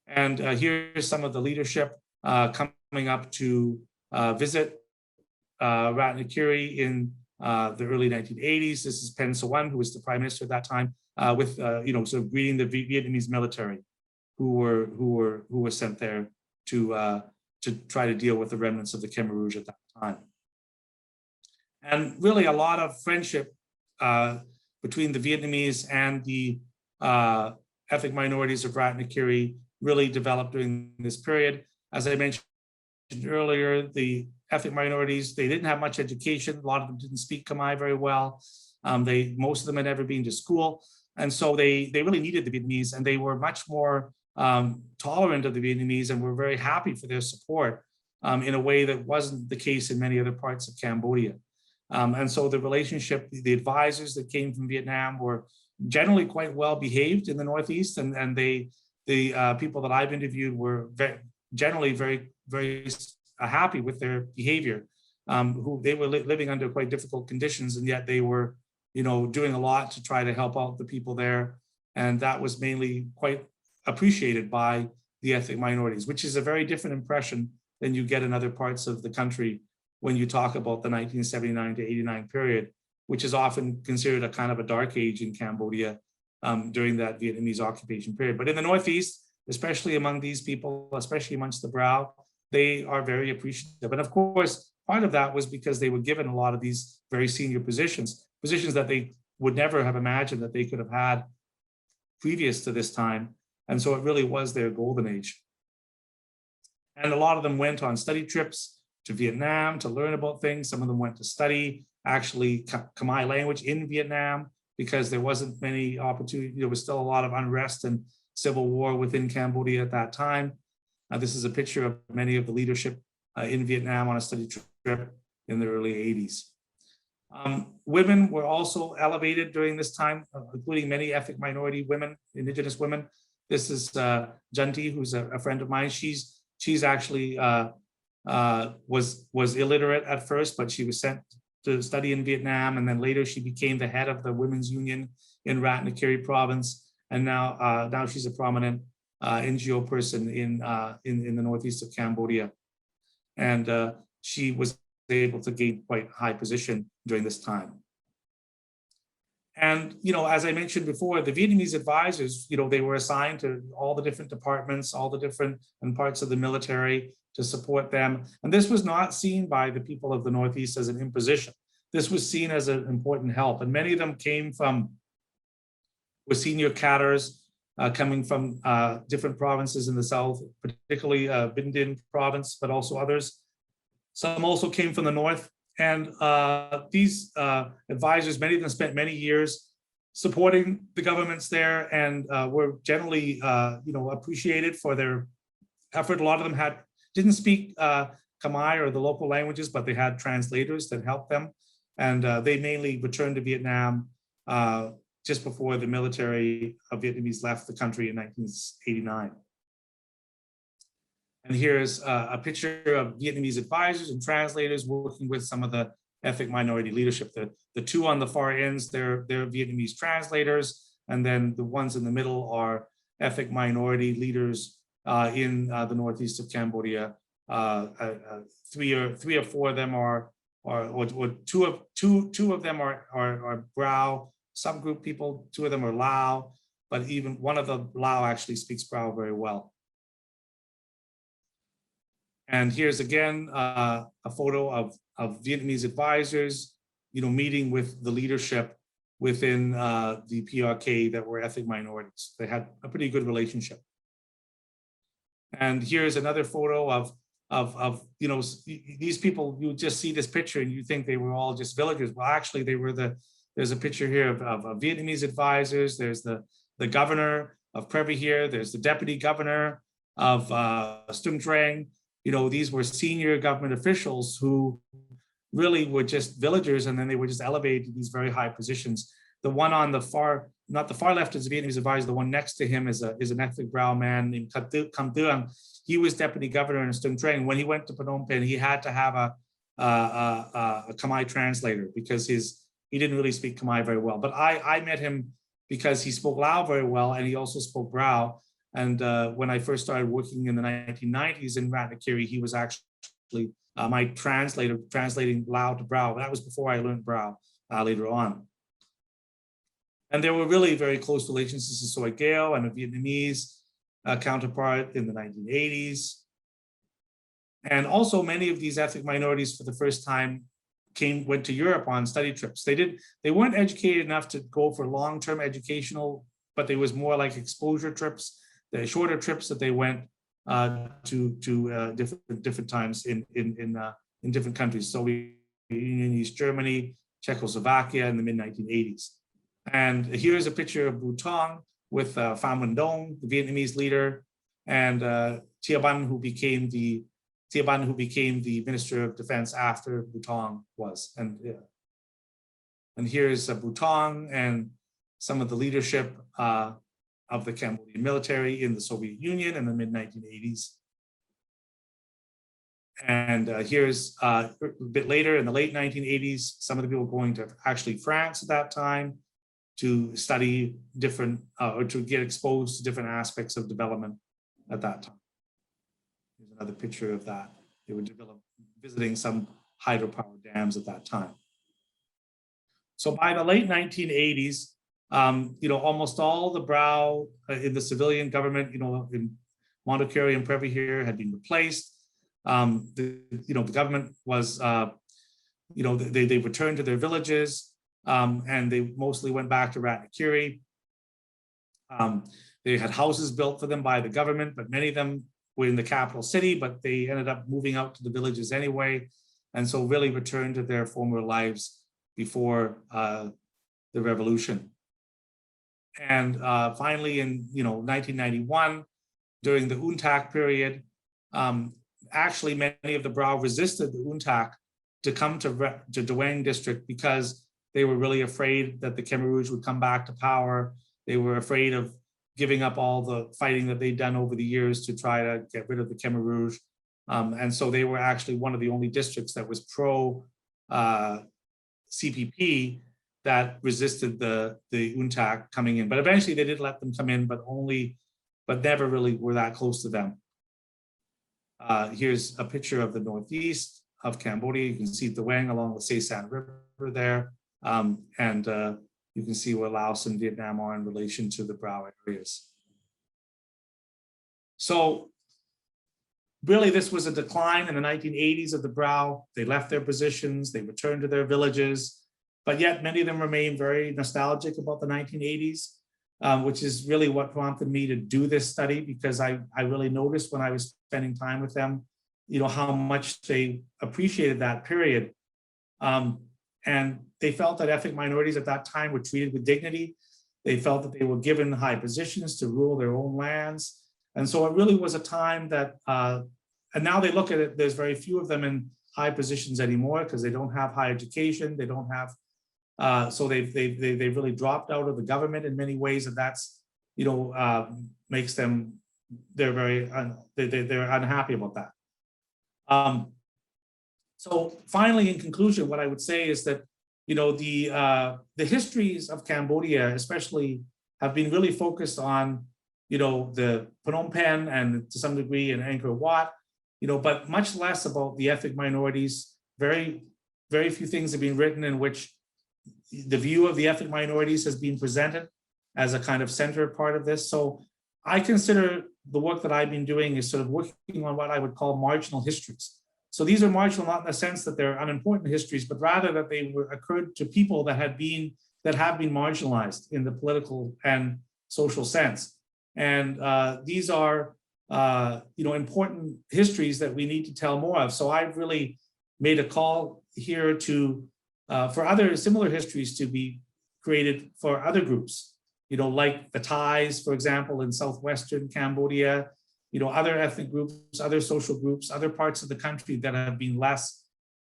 And here's some of the leadership coming up to visit Ratanakiri in the early 1980s. This is Pen Sawan, who was the prime minister at that time, with sort of greeting the Vietnamese military, who were sent there to try to deal with the remnants of the Khmer Rouge at that time. And really, a lot of friendship between the Vietnamese and the ethnic minorities of Ratanakiri really developed during this period. As I mentioned earlier, the ethnic minorities, they didn't have much education. A lot of them didn't speak Khmer very well. Most of them had never been to school. And so they really needed the Vietnamese, and they were much more tolerant of the Vietnamese and were very happy for their support in a way that wasn't the case in many other parts of Cambodia. And so the relationship, the advisors that came from Vietnam were generally quite well behaved in the Northeast, and the people that I've interviewed were generally very, very happy with their behavior. Who they were living under quite difficult conditions, and yet they were, doing a lot to try to help out the people there, and that was mainly quite appreciated by the ethnic minorities, which is a very different impression than you get in other parts of the country when you talk about the 1979 to 89 period, which is often considered a kind of a dark age in Cambodia during that Vietnamese occupation period. But in the Northeast, especially among these people, especially amongst the Brao, they are very appreciative. And of course, part of that was because they were given a lot of these very senior positions that they would never have imagined that they could have had previous to this time. And so it really was their golden age. And a lot of them went on study trips to Vietnam to learn about things. Some of them went to study actually Khmer language in Vietnam because there wasn't many opportunity. There was still a lot of unrest and civil war within Cambodia at that time. This is a picture of many of the leadership in Vietnam on a study trip in the early 80s. Women were also elevated during this time, including many ethnic minority women, indigenous women. This is Janette, who's a friend of mine. She's actually was illiterate at first, but she was sent to study in Vietnam, and then later she became the head of the women's union in Ratanakiri Province, and now she's a prominent NGO person in the northeast of Cambodia, and she was able to gain quite high position during this time. And, as I mentioned before, the Vietnamese advisors, they were assigned to all the different departments, all the different parts of the military to support them. And this was not seen by the people of the Northeast as an imposition. This was seen as an important help. And many of them were senior cadres coming from different provinces in the South, particularly Binh Dinh province, but also others. Some also came from the North. And these advisors, many of them spent many years supporting the governments there and were generally, appreciated for their effort. A lot of them didn't speak Khmer or the local languages, but they had translators that helped them. And they mainly returned to Vietnam just before the military of Vietnamese left the country in 1989. And here's a picture of Vietnamese advisors and translators working with some of the ethnic minority leadership. The two on the far ends, they're Vietnamese translators, and then the ones in the middle are ethnic minority leaders in the northeast of Cambodia. Three or four of them or two of them are Brao subgroup people. Two of them are Lao, but even one of the Lao actually speaks Brao very well. And here's again a photo of Vietnamese advisors, meeting with the leadership within the PRK that were ethnic minorities. They had a pretty good relationship. And here's another photo of these people. You just see this picture and you think they were all just villagers. Well, actually, there's a picture here of Vietnamese advisors. There's the governor of Previ here. There's the deputy governor of Stung Treng. These were senior government officials who really were just villagers, and then they were just elevated to these very high positions. The one on the not the far left is the Vietnamese advisor. The one next to him is an ethnic Brao man named Kam Duong. He was deputy governor in Stung Treng. When he went to Phnom Penh, he had to have a Khmer translator because he didn't really speak Khmer very well. But I met him because he spoke Lao very well, and he also spoke Brao. And when I first started working in the 1990s in Ratanakiri, he was actually my translator, translating Lao to Brao. That was before I learned Brao later on. And there were really very close relations to Soy Gale and a Vietnamese counterpart in the 1980s. And also many of these ethnic minorities for the first time went to Europe on study trips. They weren't educated enough to go for long-term educational, but there was more like exposure trips. The shorter trips that they went to different times in different countries. Soviet Union, East Germany, Czechoslovakia in the mid-1980s. And here's a picture of Bhutan with Pham Minh Dong, the Vietnamese leader, and Thia Ban, who became the Minister of Defense after Bhutan was. And here's Bhutan and some of the leadership of the Cambodian military in the Soviet Union in the mid-1980s. And here's a bit later in the late 1980s, some of the people going to actually France at that time to study different, or to get exposed to different aspects of development at that time. Here's another picture of that. They were visiting some hydropower dams at that time. So by the late 1980s, almost all the Brao in the civilian government, in Mondulkiri and Previ here had been replaced. The government was, they returned to their villages, and they mostly went back to Ratanakiri. They had houses built for them by the government, but many of them were in the capital city, but they ended up moving out to the villages anyway, and so really returned to their former lives before the revolution. And finally, in 1991, during the UNTAC period, actually many of the Brao resisted the UNTAC to come to Taveng District because they were really afraid that the Khmer Rouge would come back to power. They were afraid of giving up all the fighting that they'd done over the years to try to get rid of the Khmer Rouge. And so they were actually one of the only districts that was pro CPP that resisted the UNTAC coming in. But eventually they did let them come in, but never really were that close to them. Here's a picture of the northeast of Cambodia. You can see Taveng along the Sesan River there. And you can see where Laos and Vietnam are in relation to the Brao areas. So really, this was a decline in the 1980s of the Brao. They left their positions, they returned to their villages, but yet many of them remain very nostalgic about the 1980s, which is really what prompted me to do this study, because I really noticed when I was spending time with them, how much they appreciated that period. And they felt that ethnic minorities at that time were treated with dignity. They felt that they were given high positions to rule their own lands. And so it really was a time that, and now they look at it, there's very few of them in high positions anymore because they don't have high education, they don't have, so they've really dropped out of the government in many ways, and that's, makes them, they're unhappy about that. So finally, in conclusion, what I would say is that, the histories of Cambodia, especially, have been really focused on, the Phnom Penh and to some degree in Angkor Wat, but much less about the ethnic minorities. Very, very few things have been written in which the view of the ethnic minorities has been presented as a kind of center part of this. So I consider the work that I've been doing is sort of working on what I would call marginal histories. So these are marginal not in the sense that they're unimportant histories, but rather that they occurred to people that have been marginalized in the political and social sense. And these are important histories that we need to tell more of. So I've really made a call here to for other similar histories to be created for other groups, like the Thais, for example, in southwestern Cambodia, other ethnic groups, other social groups, other parts of the country that have been less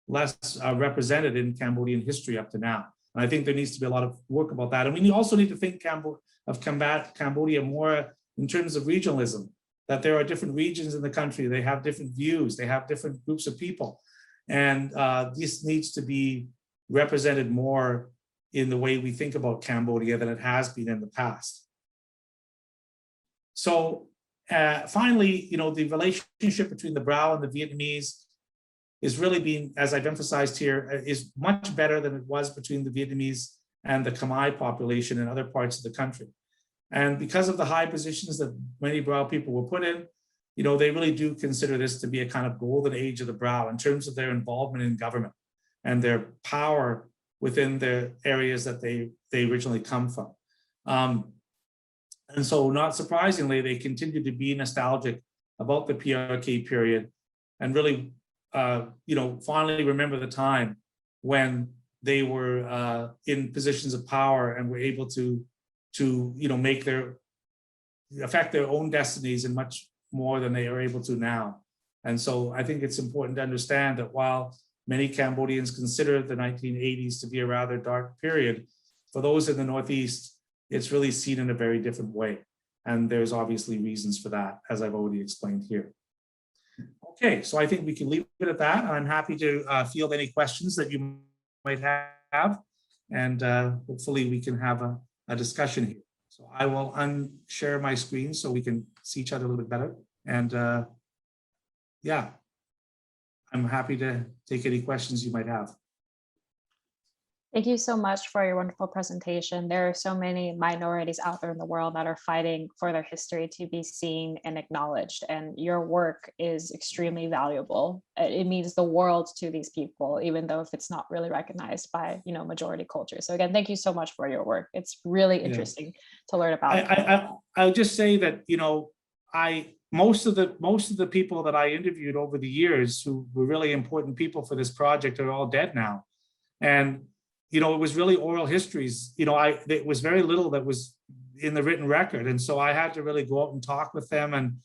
represented in Cambodian history up to now. And I think there needs to be a lot of work about that. And we also need to think of Cambodia more in terms of regionalism, that there are different regions in the country, they have different views, they have different groups of people. And this needs to be represented more in the way we think about Cambodia than it has been in the past. So finally, the relationship between the Brao and the Vietnamese is really being, as I've emphasized here, is much better than it was between the Vietnamese and the Khmer population in other parts of the country. And because of the high positions that many Brao people were put in, they really do consider this to be a kind of golden age of the Brao in terms of their involvement in government and their power within the areas that they originally come from. And so not surprisingly, they continue to be nostalgic about the PRK period and really, fondly remember the time when they were in positions of power and were able to affect their own destinies in much more than they are able to now. And so I think it's important to understand that while many Cambodians consider the 1980s to be a rather dark period, for those in the Northeast, it's really seen in a very different way. And there's obviously reasons for that, as I've already explained here. Okay, so I think we can leave it at that. I'm happy to field any questions that you might have. And hopefully we can have a discussion here. So I will unshare my screen so we can see each other a little bit better. And yeah, I'm happy to take any questions you might have. Thank you so much for your wonderful presentation. There are so many minorities out there in the world that are fighting for their history to be seen and acknowledged, and your work is extremely valuable. It means the world to these people, even though if it's not really recognized by majority culture. So again, thank you so much for your work. It's really interesting to learn about. I'll just say that most of the people that I interviewed over the years who were really important people for this project are all dead now. And, it was really oral histories. It was very little that was in the written record. And so I had to really go out and talk with them and,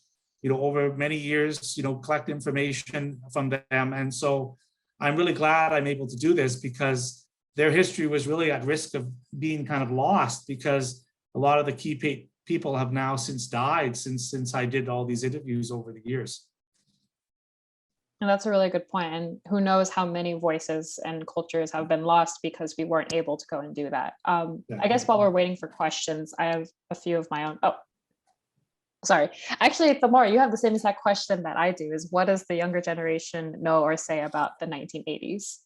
over many years, collect information from them. And so I'm really glad I'm able to do this, because their history was really at risk of being kind of lost, because a lot of the key people have now since died since I did all these interviews over the years. And that's a really good point. And who knows how many voices and cultures have been lost because we weren't able to go and do that. I guess while we're waiting for questions, I have a few of my own. Oh, sorry. Actually, Thamora, you have the same exact question that I do, is what does the younger generation know or say about the 1980s?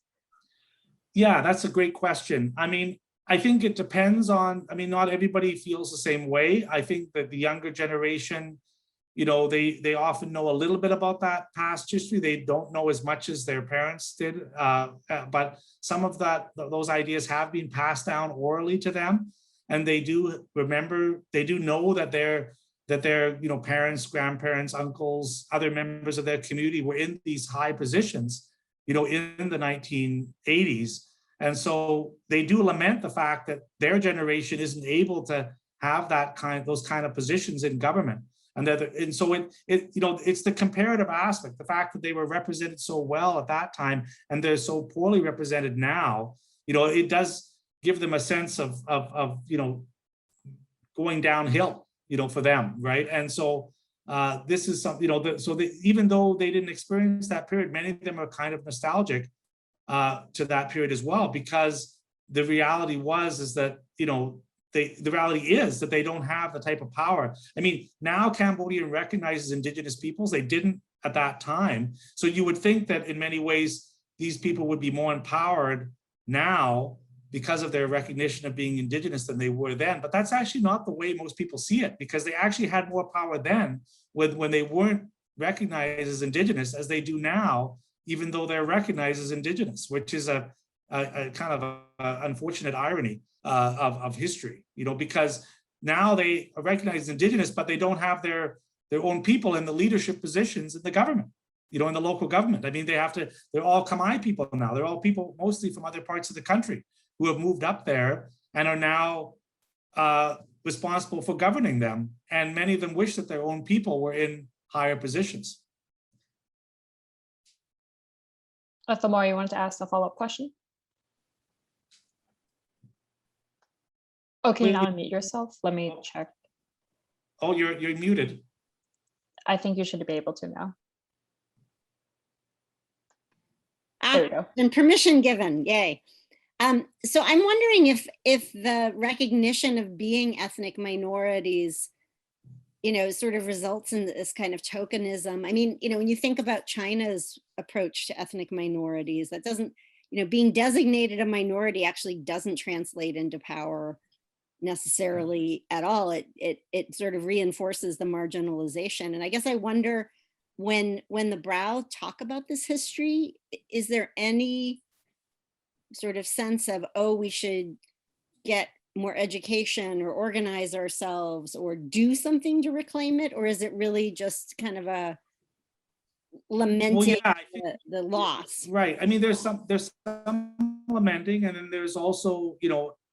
Yeah, that's a great question. I mean, I think it depends on, not everybody feels the same way. I think that the younger generation, they often know a little bit about that past history. They don't know as much as their parents did, but some of those ideas have been passed down orally to them, and they do remember. They do know that their parents, grandparents, uncles, other members of their community were in these high positions, in the 1980s, and so they do lament the fact that their generation isn't able to have those kind of positions in government. And so it's the comparative aspect, the fact that they were represented so well at that time and they're so poorly represented now. It does give them a sense of going downhill, for them, right? And so this is something, even though they didn't experience that period, many of them are kind of nostalgic to that period as well, because the reality is that the reality is that they don't have the type of power. Now Cambodia recognizes indigenous peoples. They didn't at that time. So you would think that in many ways, these people would be more empowered now because of their recognition of being indigenous than they were then. But that's actually not the way most people see it, because they actually had more power then when they weren't recognized as indigenous as they do now, even though they're recognized as indigenous, which is a kind of a unfortunate irony of history, because now they are recognized as indigenous, but they don't have their own people in the leadership positions in the government, in the local government. They're all Khmer people now. They're all people mostly from other parts of the country who have moved up there and are now responsible for governing them. And many of them wish that their own people were in higher positions. Thamora, you wanted to ask a follow-up question? Oh, can you now unmute yourself? Let me check. Oh, you're muted. I think you should be able to now. There we go. And permission given, yay. So I'm wondering if the recognition of being ethnic minorities, sort of results in this kind of tokenism. When you think about China's approach to ethnic minorities, that doesn't, being designated a minority actually doesn't translate into power necessarily at all. It sort of reinforces the marginalization. And I guess I wonder, when the Brao talk about this history, is there any sort of sense of, oh, we should get more education or organize ourselves or do something to reclaim it? Or is it really just kind of a lamenting the loss? Right. There's some lamenting, and then there's also,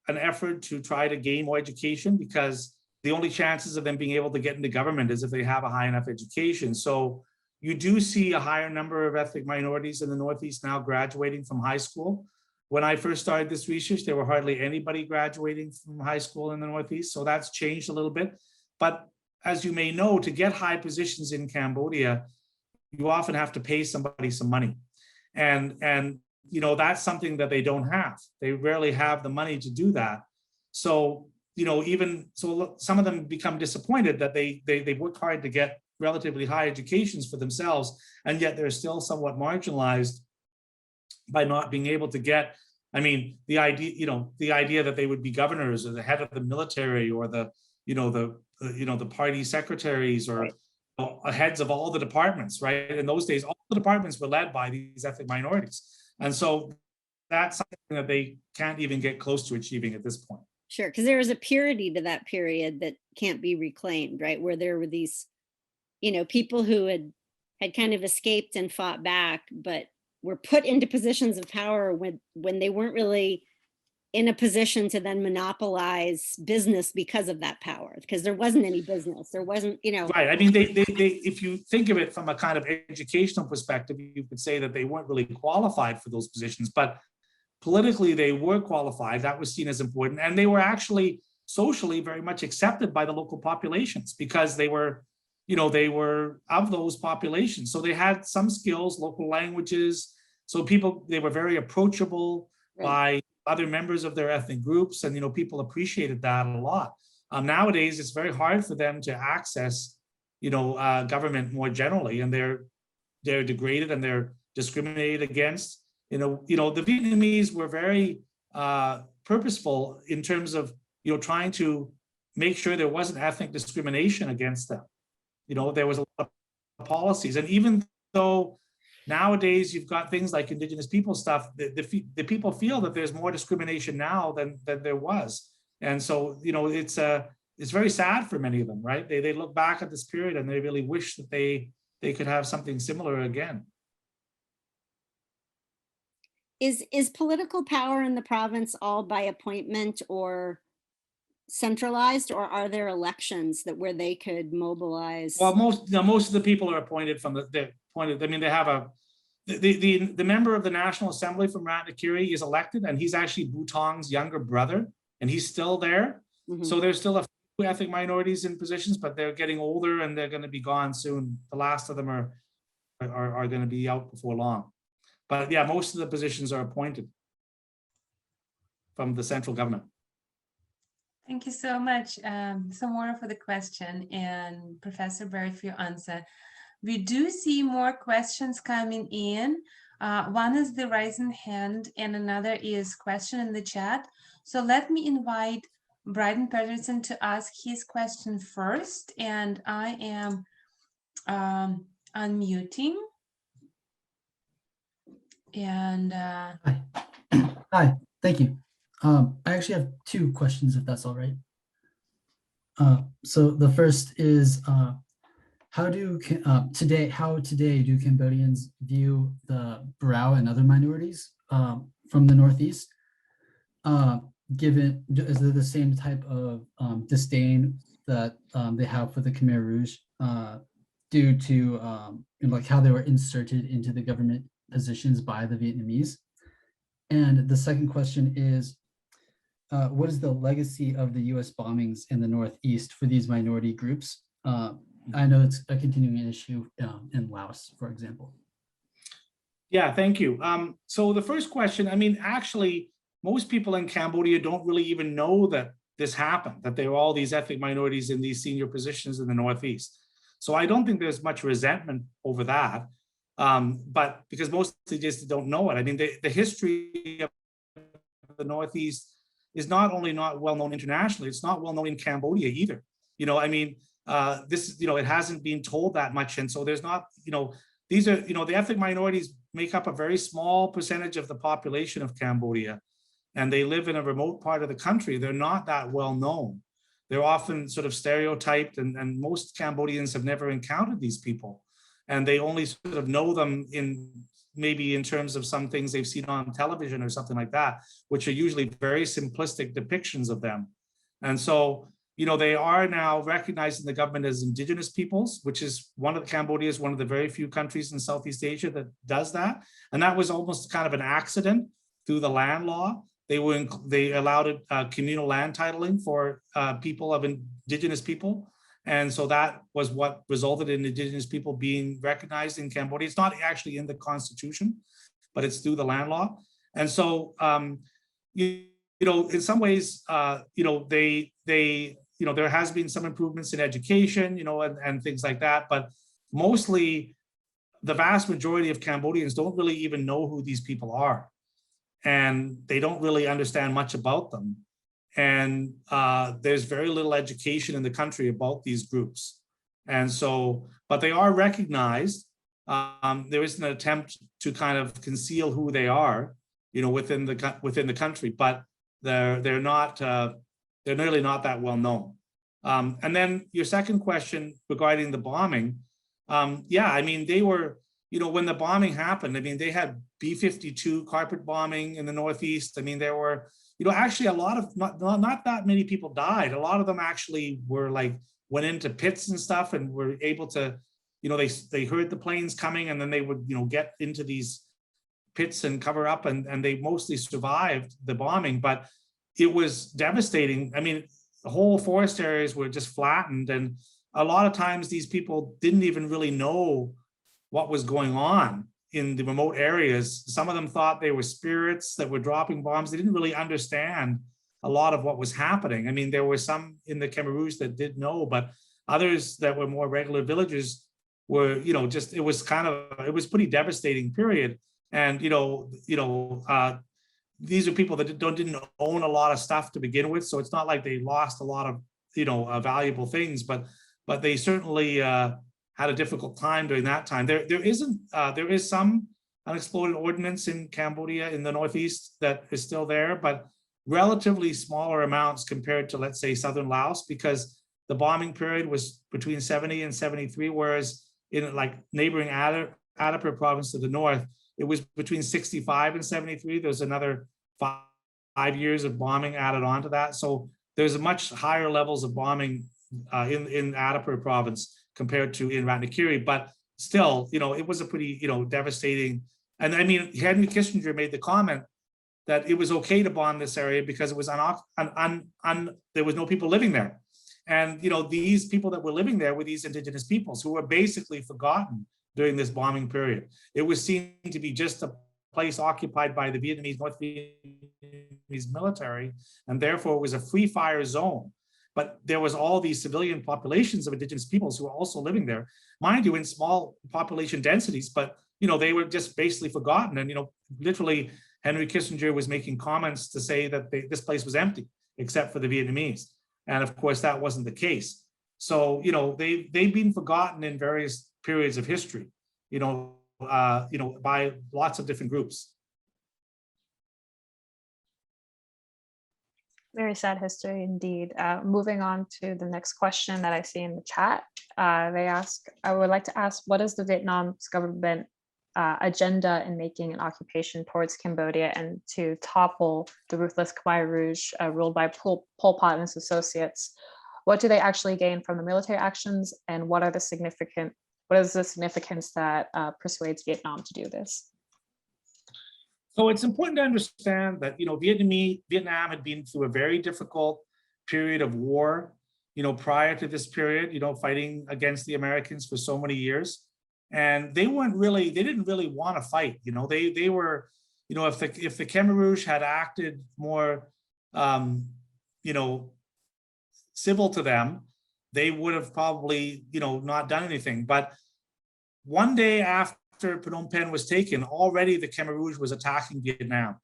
an effort to try to gain more education, because the only chances of them being able to get into government is if they have a high enough education. So you do see a higher number of ethnic minorities in the Northeast now graduating from high school. When I first started this research, there were hardly anybody graduating from high school in the Northeast. So that's changed a little bit. But as you may know, to get high positions in Cambodia, you often have to pay somebody some money. And that's something that they don't have. They rarely have the money to do that. So, some of them become disappointed that they work hard to get relatively high educations for themselves, and yet they're still somewhat marginalized by not being able to get, the idea that they would be governors or the head of the military or the party secretaries or heads of all the departments, right? In those days, all the departments were led by these ethnic minorities. And so that's something that they can't even get close to achieving at this point. Sure, because there was a purity to that period that can't be reclaimed, right? Where there were these you know, people who had kind of escaped and fought back, but were put into positions of power when they weren't really in a position to then monopolize business because of that power, because there wasn't any business. There wasn't, you know. Right. I mean, they if you think of it from a kind of educational perspective, you could say that they weren't really qualified for those positions, but politically they were qualified. That was seen as important. And they were actually socially very much accepted by the local populations because they were, you know, they were of those populations. So they had some skills, local languages. So they were very approachable by other members of their ethnic groups. And, you know, people appreciated that a lot. Nowadays, it's very hard for them to access, you know, government more generally, and they're degraded and they're discriminated against. You know, the Vietnamese were very purposeful in terms of, you know, trying to make sure there wasn't ethnic discrimination against them. You know, there was a lot of policies, and even though nowadays you've got things like indigenous people stuff, the people feel that there's more discrimination now than there was. And so, you know, it's very sad for many of them, right? They look back at this period and they really wish that they could have something similar again. Is political power in the province all by appointment or centralized, or are there elections where they could mobilize? Well, most of the people are appointed from I mean, they have the member of the National Assembly from Ratanakiri is elected, and he's actually Butong's younger brother, and he's still there. Mm-hmm. So there's still a few ethnic minorities in positions, but they're getting older and they're going to be gone soon. The last of them are going to be out before long. But yeah, most of the positions are appointed from the central government. Thank you so much, Samora, for the question, and Professor Baird for your answer. We do see more questions coming in. One is the raising hand, and another is question in the chat. So let me invite Bryden Pedersen to ask his question first, and I am unmuting. And Hi, thank you. I actually have two questions, if that's all right. So the first is, how today do Cambodians view the Brao and other minorities from the Northeast? Given, is there the same type of disdain that they have for the Khmer Rouge due to like how they were inserted into the government positions by the Vietnamese? And the second question is, what is the legacy of the US bombings in the Northeast for these minority groups? I know it's a continuing issue in Laos, for example. Yeah, thank you. So the first question, I mean, actually, most people in Cambodia don't really even know that this happened, that there were all these ethnic minorities in these senior positions in the Northeast. So I don't think there's much resentment over that, but because mostly just don't know it. I mean, the history of the Northeast is not only not well known internationally, it's not well known in Cambodia either. You know, I mean, this, you know, it hasn't been told that much. And so there's not, you know, these are, you know, the ethnic minorities make up a very small percentage of the population of Cambodia, and they live in a remote part of the country. They're not that well known. They're often sort of stereotyped, and most Cambodians have never encountered these people. And they only sort of know them maybe in terms of some things they've seen on television or something like that, which are usually very simplistic depictions of them. And so, you know, they are now recognized in the government as indigenous peoples, which is Cambodia is one of the very few countries in Southeast Asia that does that. And that was almost kind of an accident through the land law. They allowed communal land titling for people of indigenous people. And so that was what resulted in indigenous people being recognized in Cambodia. It's not actually in the constitution, but it's through the land law. And so, you know, in some ways, you know, you know, there has been some improvements in education, you know, and things like that, but mostly the vast majority of Cambodians don't really even know who these people are, and they don't really understand much about them. And there's very little education in the country about these groups. And so, but they are recognized. There is an attempt to kind of conceal who they are, you know, within the country, but they're nearly not that well known. And then your second question regarding the bombing, yeah, I mean, they were, when the bombing happened, I mean, they had B-52 carpet bombing in the Northeast. I mean, there were, actually a lot of, not that many people died. A lot of them actually were like, went into pits and stuff and were able to, they heard the planes coming, and then they would, get into these pits and cover up, and they mostly survived the bombing, but it was devastating. I mean, the whole forest areas were just flattened, and a lot of times these people didn't even really know what was going on in the remote areas. Some of them thought they were spirits that were dropping bombs. They didn't really understand a lot of what was happening. I mean, there were some in the Khmer Rouge that did know, but others that were more regular villagers were, just, it was pretty devastating period. And, these are people that didn't own a lot of stuff to begin with. So it's not like they lost a lot of, valuable things, but they certainly had a difficult time during that time. There is some unexploded ordnance in Cambodia in the Northeast that is still there, but relatively smaller amounts compared to, let's say, southern Laos, because the bombing period was between 70 and 73, whereas in like neighboring Adapur province to the north, it was between 65 and 73. There's another 5 years of bombing added on to that. So there's a much higher levels of bombing in Adapur province compared to in Ratanakiri, but still, it was a pretty, devastating. And I mean, Henry Kissinger made the comment that it was okay to bomb this area because it was there was no people living there. And, these people that were living there were these indigenous peoples who were basically forgotten during this bombing period. It was seen to be just a place occupied by the North Vietnamese military, and therefore it was a free fire zone. But there was all these civilian populations of indigenous peoples who were also living there, mind you, in small population densities, but they were just basically forgotten. And literally Henry Kissinger was making comments to say that this place was empty, except for the Vietnamese. And of course, that wasn't the case. So, they've been forgotten in various periods of history, by lots of different groups. Very sad history indeed. Moving on to the next question that I see in the chat. I would like to ask, what is the Vietnam's government agenda in making an occupation towards Cambodia and to topple the ruthless Khmer Rouge ruled by Pol Pot and his associates? What do they actually gain from the military actions, and what is the significance that persuades Vietnam to do this? So it's important to understand that, Vietnam had been through a very difficult period of war, prior to this period, fighting against the Americans for so many years. And they didn't really want to fight. They were, if the Khmer Rouge had acted more, civil to them, they would have probably, not done anything. But one day after Phnom Penh was taken, already the Khmer Rouge was attacking Vietnam.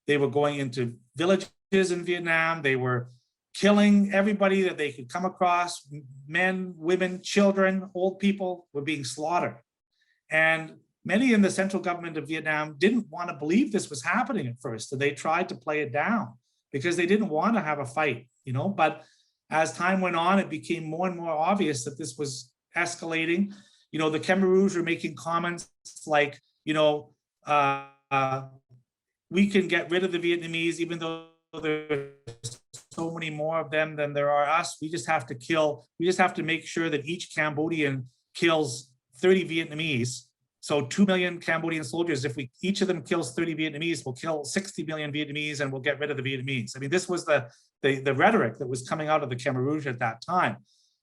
They were going into villages in Vietnam. They were killing everybody that they could come across. Men, women, children, old people were being slaughtered. And many in the central government of Vietnam didn't want to believe this was happening at first. So they tried to play it down because they didn't want to have a fight, but as time went on, it became more and more obvious that this was escalating. The Khmer Rouge were making comments like, we can get rid of the Vietnamese, even though there's so many more of them than there are us. We just have to make sure that each Cambodian kills 30 Vietnamese. So 2 million Cambodian soldiers, if each of them kills 30 Vietnamese, we'll kill 60 million Vietnamese and we'll get rid of the Vietnamese. I mean, this was the rhetoric that was coming out of the Khmer Rouge at that time,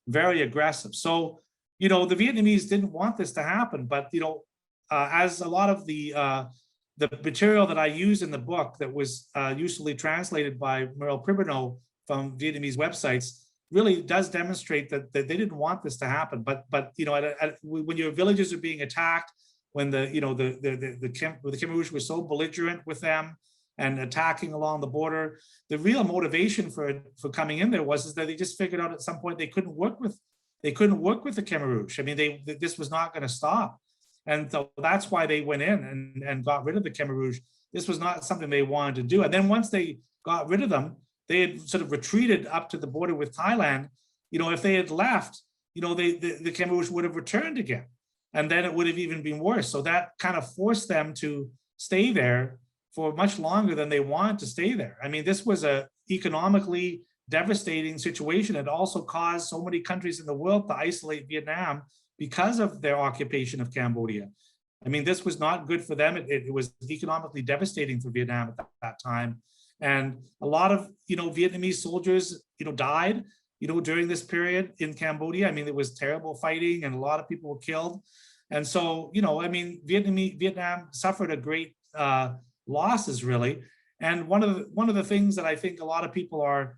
very aggressive. So, the Vietnamese didn't want this to happen, but, as a lot of the material that I use in the book that was usefully translated by Merle Pribino from Vietnamese websites really does demonstrate that they didn't want this to happen. But when your villages are being attacked, when the Khmer Rouge was so belligerent with them and attacking along the border, the real motivation for coming in there was that they just figured out at some point they couldn't work with the Khmer Rouge. I mean, this was not going to stop. And so that's why they went in and got rid of the Khmer Rouge. This was not something they wanted to do. And then once they got rid of them, they had sort of retreated up to the border with Thailand. If they had left, the Khmer Rouge would have returned again. and then it would have even been worse. So that kind of forced them to stay there for much longer than they wanted to stay there. I mean, this was a economically devastating situation. It also caused so many countries in the world to isolate Vietnam because of their occupation of Cambodia. I mean, this was not good for them. It was economically devastating for Vietnam at that time. And a lot of, Vietnamese soldiers, died, during this period in Cambodia. I mean, there was terrible fighting and a lot of people were killed. And so, I mean, Vietnam suffered a great losses, really. And one of the things that I think a lot of people are,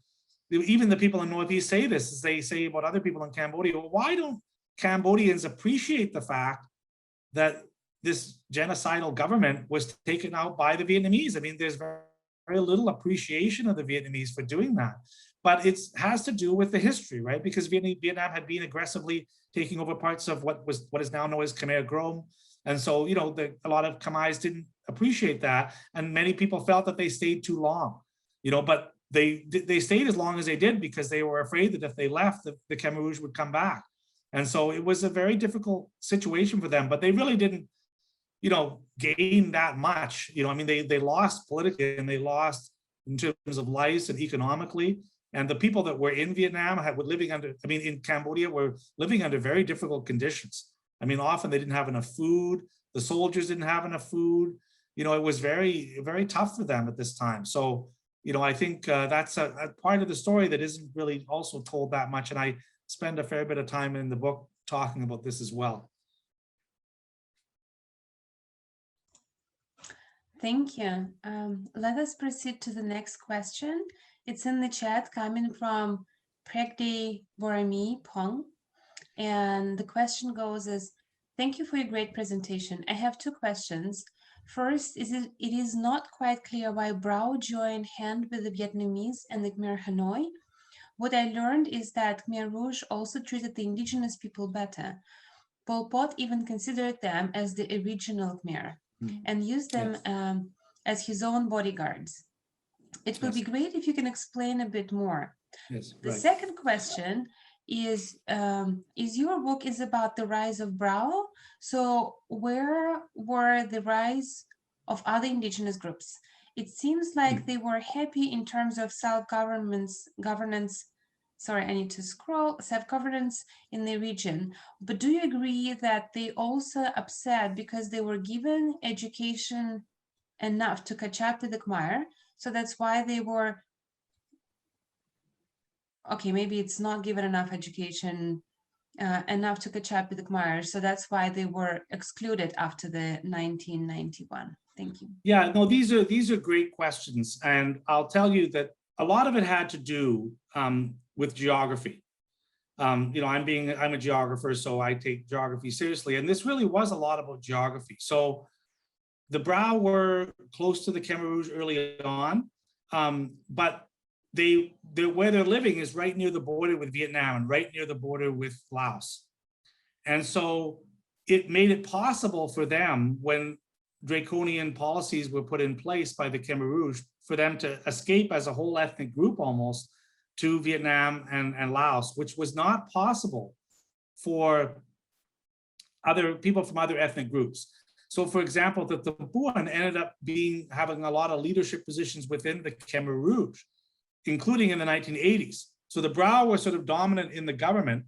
even the people in Northeast say this, is they say about other people in Cambodia, well, why don't Cambodians appreciate the fact that this genocidal government was taken out by the Vietnamese? I mean, there's very little appreciation of the Vietnamese for doing that. But it has to do with the history, right? Because Vietnam had been aggressively taking over parts of what is now known as Khmer Rouge. And so, a lot of Khmers didn't appreciate that. And many people felt that they stayed too long, but they stayed as long as they did because they were afraid that if they left, the Khmer Rouge would come back. And so it was a very difficult situation for them, but they really didn't, gain that much. I mean, they lost politically and they lost in terms of lives and economically. And the people that were in Vietnam in Cambodia were living under very difficult conditions. I mean, often they didn't have enough food. The soldiers didn't have enough food. It was very, very tough for them at this time. So, I think that's a part of the story that isn't really also told that much. And I spend a fair bit of time in the book talking about this as well. Thank you. Let us proceed to the next question. It's in the chat coming from Prekdi Borami Pong. And the question goes as, thank you for your great presentation. I have two questions. First, it is not quite clear why Brao joined hand with the Vietnamese and the Khmer Hanoi. What I learned is that Khmer Rouge also treated the indigenous people better. Pol Pot even considered them as the original Khmer and used them as his own bodyguards. It will be great if you can explain a bit more. Yes, the second question is your book is about the rise of Brao. So where were the rise of other indigenous groups? It seems like they were happy in terms of self-governance. Sorry, I need to scroll. Self-governance in the region. But do you agree that they also upset because they were given education enough to catch up with the Khmer? So that's why they were, okay, maybe it's not given enough education enough to catch up with the Khmer. So that's why they were excluded after the 1991. Thank you. Yeah, no, these are great questions. And I'll tell you that a lot of it had to do with geography. I'm a geographer, so I take geography seriously. And this really was a lot about geography. So the Brao were close to the Khmer Rouge early on, but where they're living is right near the border with Vietnam and right near the border with Laos. And so it made it possible for them, when draconian policies were put in place by the Khmer Rouge, for them to escape as a whole ethnic group almost to Vietnam and Laos, which was not possible for other people from other ethnic groups. So for example, the Thampuan ended up having a lot of leadership positions within the Khmer Rouge, including in the 1980s. So the Brao were sort of dominant in the government.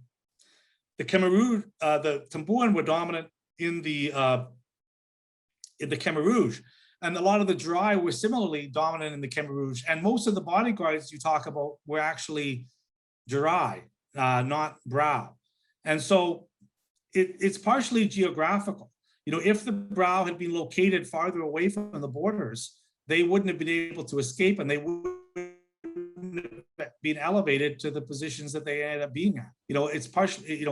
The Khmer Rouge, the Thampuan were dominant in the Khmer Rouge. And a lot of the Drai were similarly dominant in the Khmer Rouge. And most of the bodyguards you talk about were actually Drai, not Brao. And so it's partially geographical. If the Brao had been located farther away from the borders, they wouldn't have been able to escape, and they wouldn't have been elevated to the positions that they ended up being at. It's partially,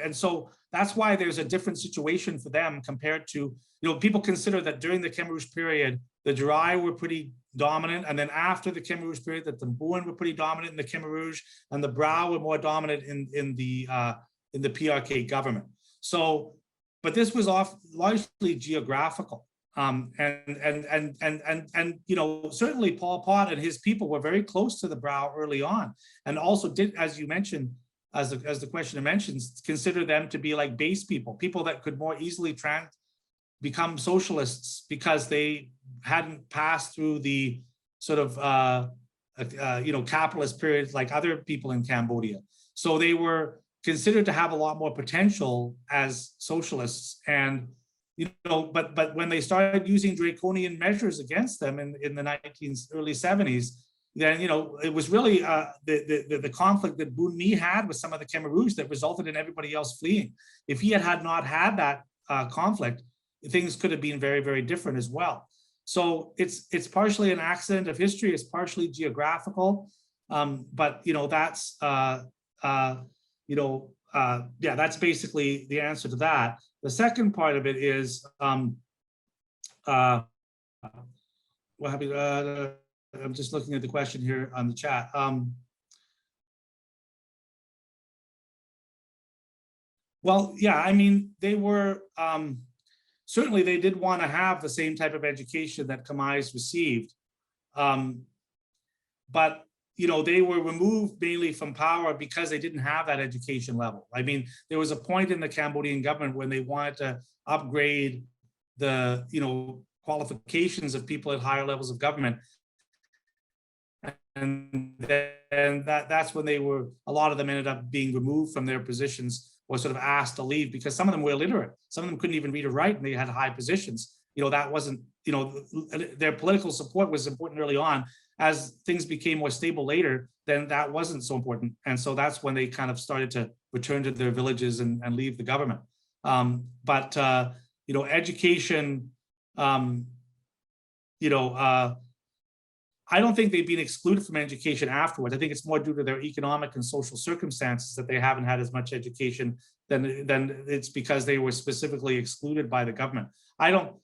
and so that's why there's a different situation for them compared to, people consider that during the Khmer Rouge period, the Drai were pretty dominant, and then after the Khmer Rouge period, the Thampuan were pretty dominant in the Khmer Rouge, and the Brao were more dominant in the PRK government. So, but this was largely geographical. Certainly Pol Pot and his people were very close to the Brao early on, and also did, as you mentioned, as the questioner mentions, consider them to be like base people, people that could more easily become socialists because they hadn't passed through the sort of capitalist periods like other people in Cambodia. So they were considered to have a lot more potential as socialists. And but when they started using draconian measures against them in the early 70s, then it was really the conflict that Bun Mi had with some of the Khmer Rouge that resulted in everybody else fleeing. If he had not had that conflict, things could have been very, very different as well. So it's partially an accident of history, it's partially geographical, but that's that's basically the answer to that. The second part of it is I'm just looking at the question here on the chat. Well, yeah, I mean, they were certainly they did want to have the same type of education that Khmer's received, but they were removed mainly from power because they didn't have that education level. I mean, there was a point in the Cambodian government when they wanted to upgrade the qualifications of people at higher levels of government. And then that's when a lot of them ended up being removed from their positions or sort of asked to leave because some of them were illiterate. Some of them couldn't even read or write and they had high positions. That wasn't, their political support was important early on. As things became more stable later, then that wasn't so important. And so that's when they kind of started to return to their villages and leave the government. Education, I don't think they've been excluded from education afterwards. I think it's more due to their economic and social circumstances that they haven't had as much education than it's because they were specifically excluded by the government. The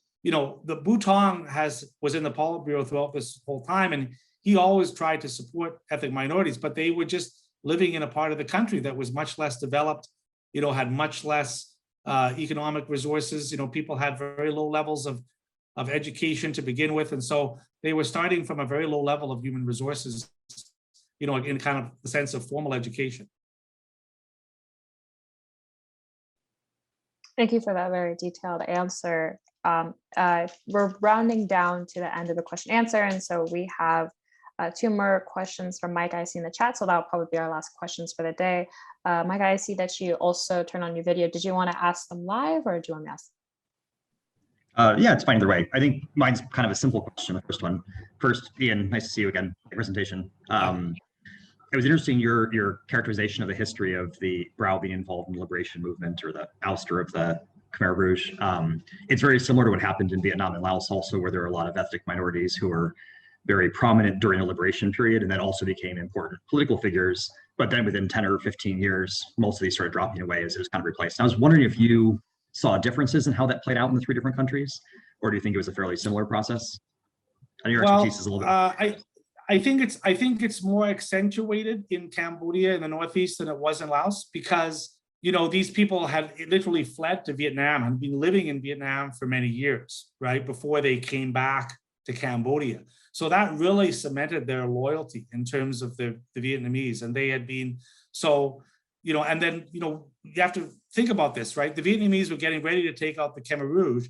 Butong was in the Politburo throughout this whole time, and he always tried to support ethnic minorities, but they were just living in a part of the country that was much less developed, had much less economic resources. People had very low levels of education to begin with, and so they were starting from a very low level of human resources, in kind of the sense of formal education. Thank you for that very detailed answer. We're rounding down to the end of the question answer, and so we have 2 more questions from Mike I see in the chat, so that'll probably be our last questions for the day. Mike, I see that you also turned on your video. Did you want to ask them live or do you want me to ask? Yeah, it's fine either way. I think mine's kind of a simple question, the first one. First, Ian, nice to see you again, presentation. It was interesting, your characterization of the history of the Brao being involved in the liberation movement or the ouster of the Khmer Rouge. It's very similar to what happened in Vietnam and Laos also, where there are a lot of ethnic minorities who were very prominent during the liberation period and then also became important political figures. But then within 10 or 15 years, most of these started dropping away as it was kind of replaced. And I was wondering if you saw differences in how that played out in the 3 different countries, or do you think it was a fairly similar process? I know your expertise is a little bit. I think it's more accentuated in Cambodia in the Northeast than it was in Laos because these people had literally fled to Vietnam and been living in Vietnam for many years, right, before they came back to Cambodia. So that really cemented their loyalty in terms of the Vietnamese, and they had been and then you have to think about this, right? The Vietnamese were getting ready to take out the Khmer Rouge,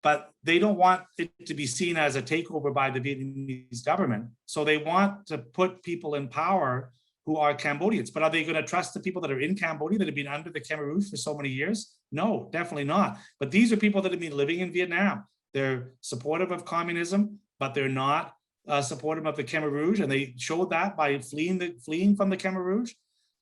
but they don't want it to be seen as a takeover by the Vietnamese government. So they want to put people in power who are Cambodians. But are they going to trust the people that are in Cambodia that have been under the Khmer Rouge for so many years? No, definitely not. But these are people that have been living in Vietnam. They're supportive of communism, but they're not supportive of the Khmer Rouge. And they showed that by fleeing from the Khmer Rouge.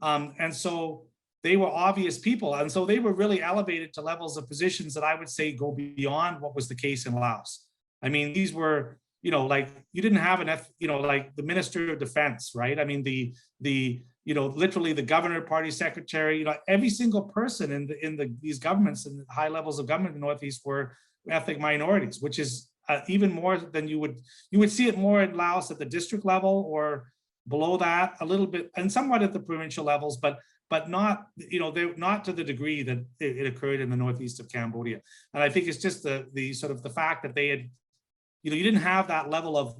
And so they were obvious people. And so they were really elevated to levels of positions that I would say go beyond what was the case in Laos. I mean, these were, like you didn't have like the Minister of Defense, right? I mean, literally the governor, party secretary, every single person in these governments and high levels of government in the Northeast were ethnic minorities, which is even more than you would see it more in Laos at the district level or below that a little bit, and somewhat at the provincial levels, but not, they're not to the degree that it occurred in the Northeast of Cambodia. And I think it's just the sort of the fact that they had, you didn't have that level of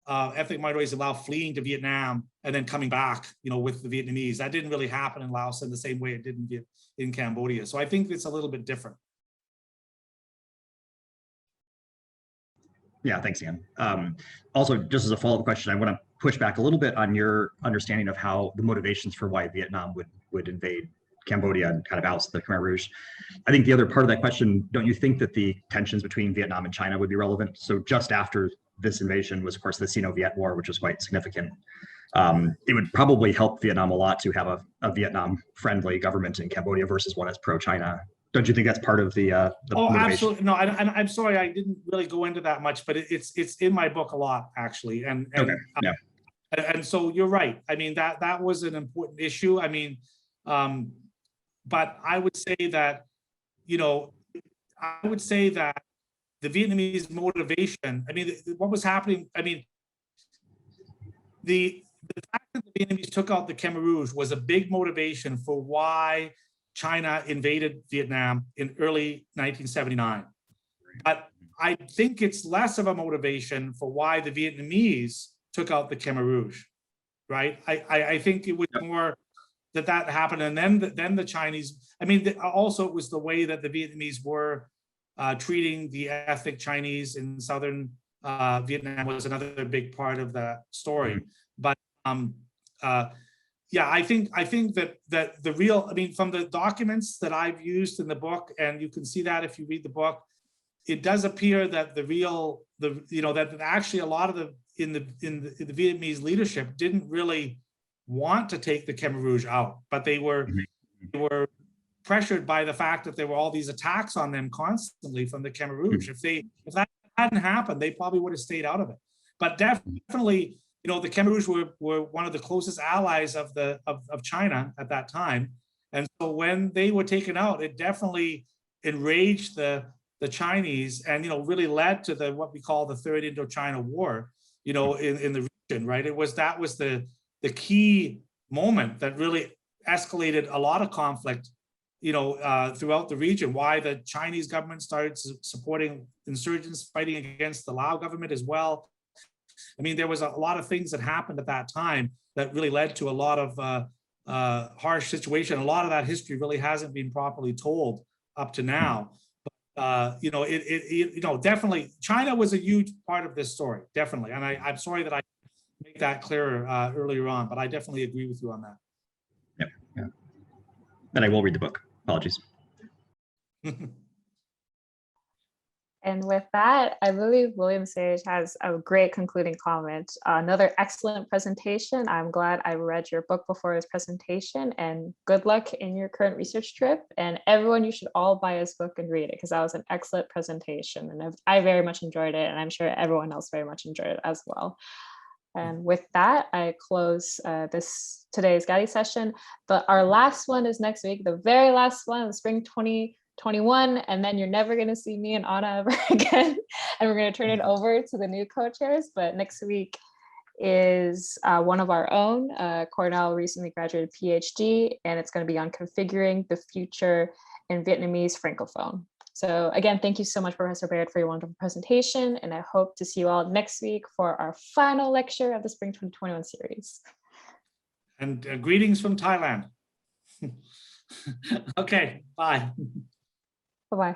ethnic minorities in Laos fleeing to Vietnam and then coming back, with the Vietnamese. That didn't really happen in Laos in the same way it did in Cambodia. So I think it's a little bit different. Yeah, thanks, Ian. Also, just as a follow-up question, I want to push back a little bit on your understanding of how the motivations for why Vietnam would invade Cambodia and kind of oust the Khmer Rouge. I think the other part of that question, don't you think that the tensions between Vietnam and China would be relevant? So just after this invasion was, of course, the Sino-Viet War, which was quite significant. It would probably help Vietnam a lot to have a Vietnam-friendly government in Cambodia versus one that's pro-China. Don't you think that's part of the motivation? Absolutely. No, I'm sorry, I didn't really go into that much, but it's in my book a lot, actually. And okay. Yeah. And so you're right. I mean, that was an important issue. I mean, but I would say that, the Vietnamese motivation, I mean, what was happening, I mean, the fact that the Vietnamese took out the Khmer Rouge was a big motivation for why China invaded Vietnam in early 1979. But I think it's less of a motivation for why the Vietnamese took out the Khmer Rouge, right? I think it was more that happened, and then the Chinese. I mean, also it was the way that the Vietnamese were treating the ethnic Chinese in southern Vietnam was another big part of the story. But yeah, I think that the real, I mean, from the documents that I've used in the book, and you can see that if you read the book, it does appear that that actually a lot of the Vietnamese leadership didn't really want to take the Khmer Rouge out, but they were pressured by the fact that there were all these attacks on them constantly from the Khmer Rouge. If that hadn't happened, they probably would have stayed out of it. But definitely, the Khmer Rouge were one of the closest allies of China at that time, and so when they were taken out, it definitely enraged the Chinese, and really led to what we call the Third Indochina War. In the region, right? That was the key moment that really escalated a lot of conflict, throughout the region. Why the Chinese government started supporting insurgents fighting against the Lao government as well. I mean, there was a lot of things that happened at that time that really led to a lot of harsh situation. A lot of that history really hasn't been properly told up to now. But, definitely China was a huge part of this story, definitely. And I'm sorry that I make that clearer earlier on, but I definitely agree with you on that. Yeah. Then I will read the book. Apologies. And with that, I believe William Sage has a great concluding comment. Another excellent presentation. I'm glad I read your book before his presentation, and good luck in your current research trip. And everyone, you should all buy his book and read it, because that was an excellent presentation. And I very much enjoyed it, and I'm sure everyone else very much enjoyed it as well. And with that, I close today's Gatty session. But our last one is next week, the very last one of spring 2021, and then you're never going to see me and Anna ever again. And we're going to turn it over to the new co-chairs. But next week is one of our own, Cornell recently graduated PhD, and it's going to be on configuring the future in Vietnamese Francophone. So again, thank you so much, Professor Baird, for your wonderful presentation, and I hope to see you all next week for our final lecture of the Spring 2021 series. And greetings from Thailand. Okay, bye. Bye-bye.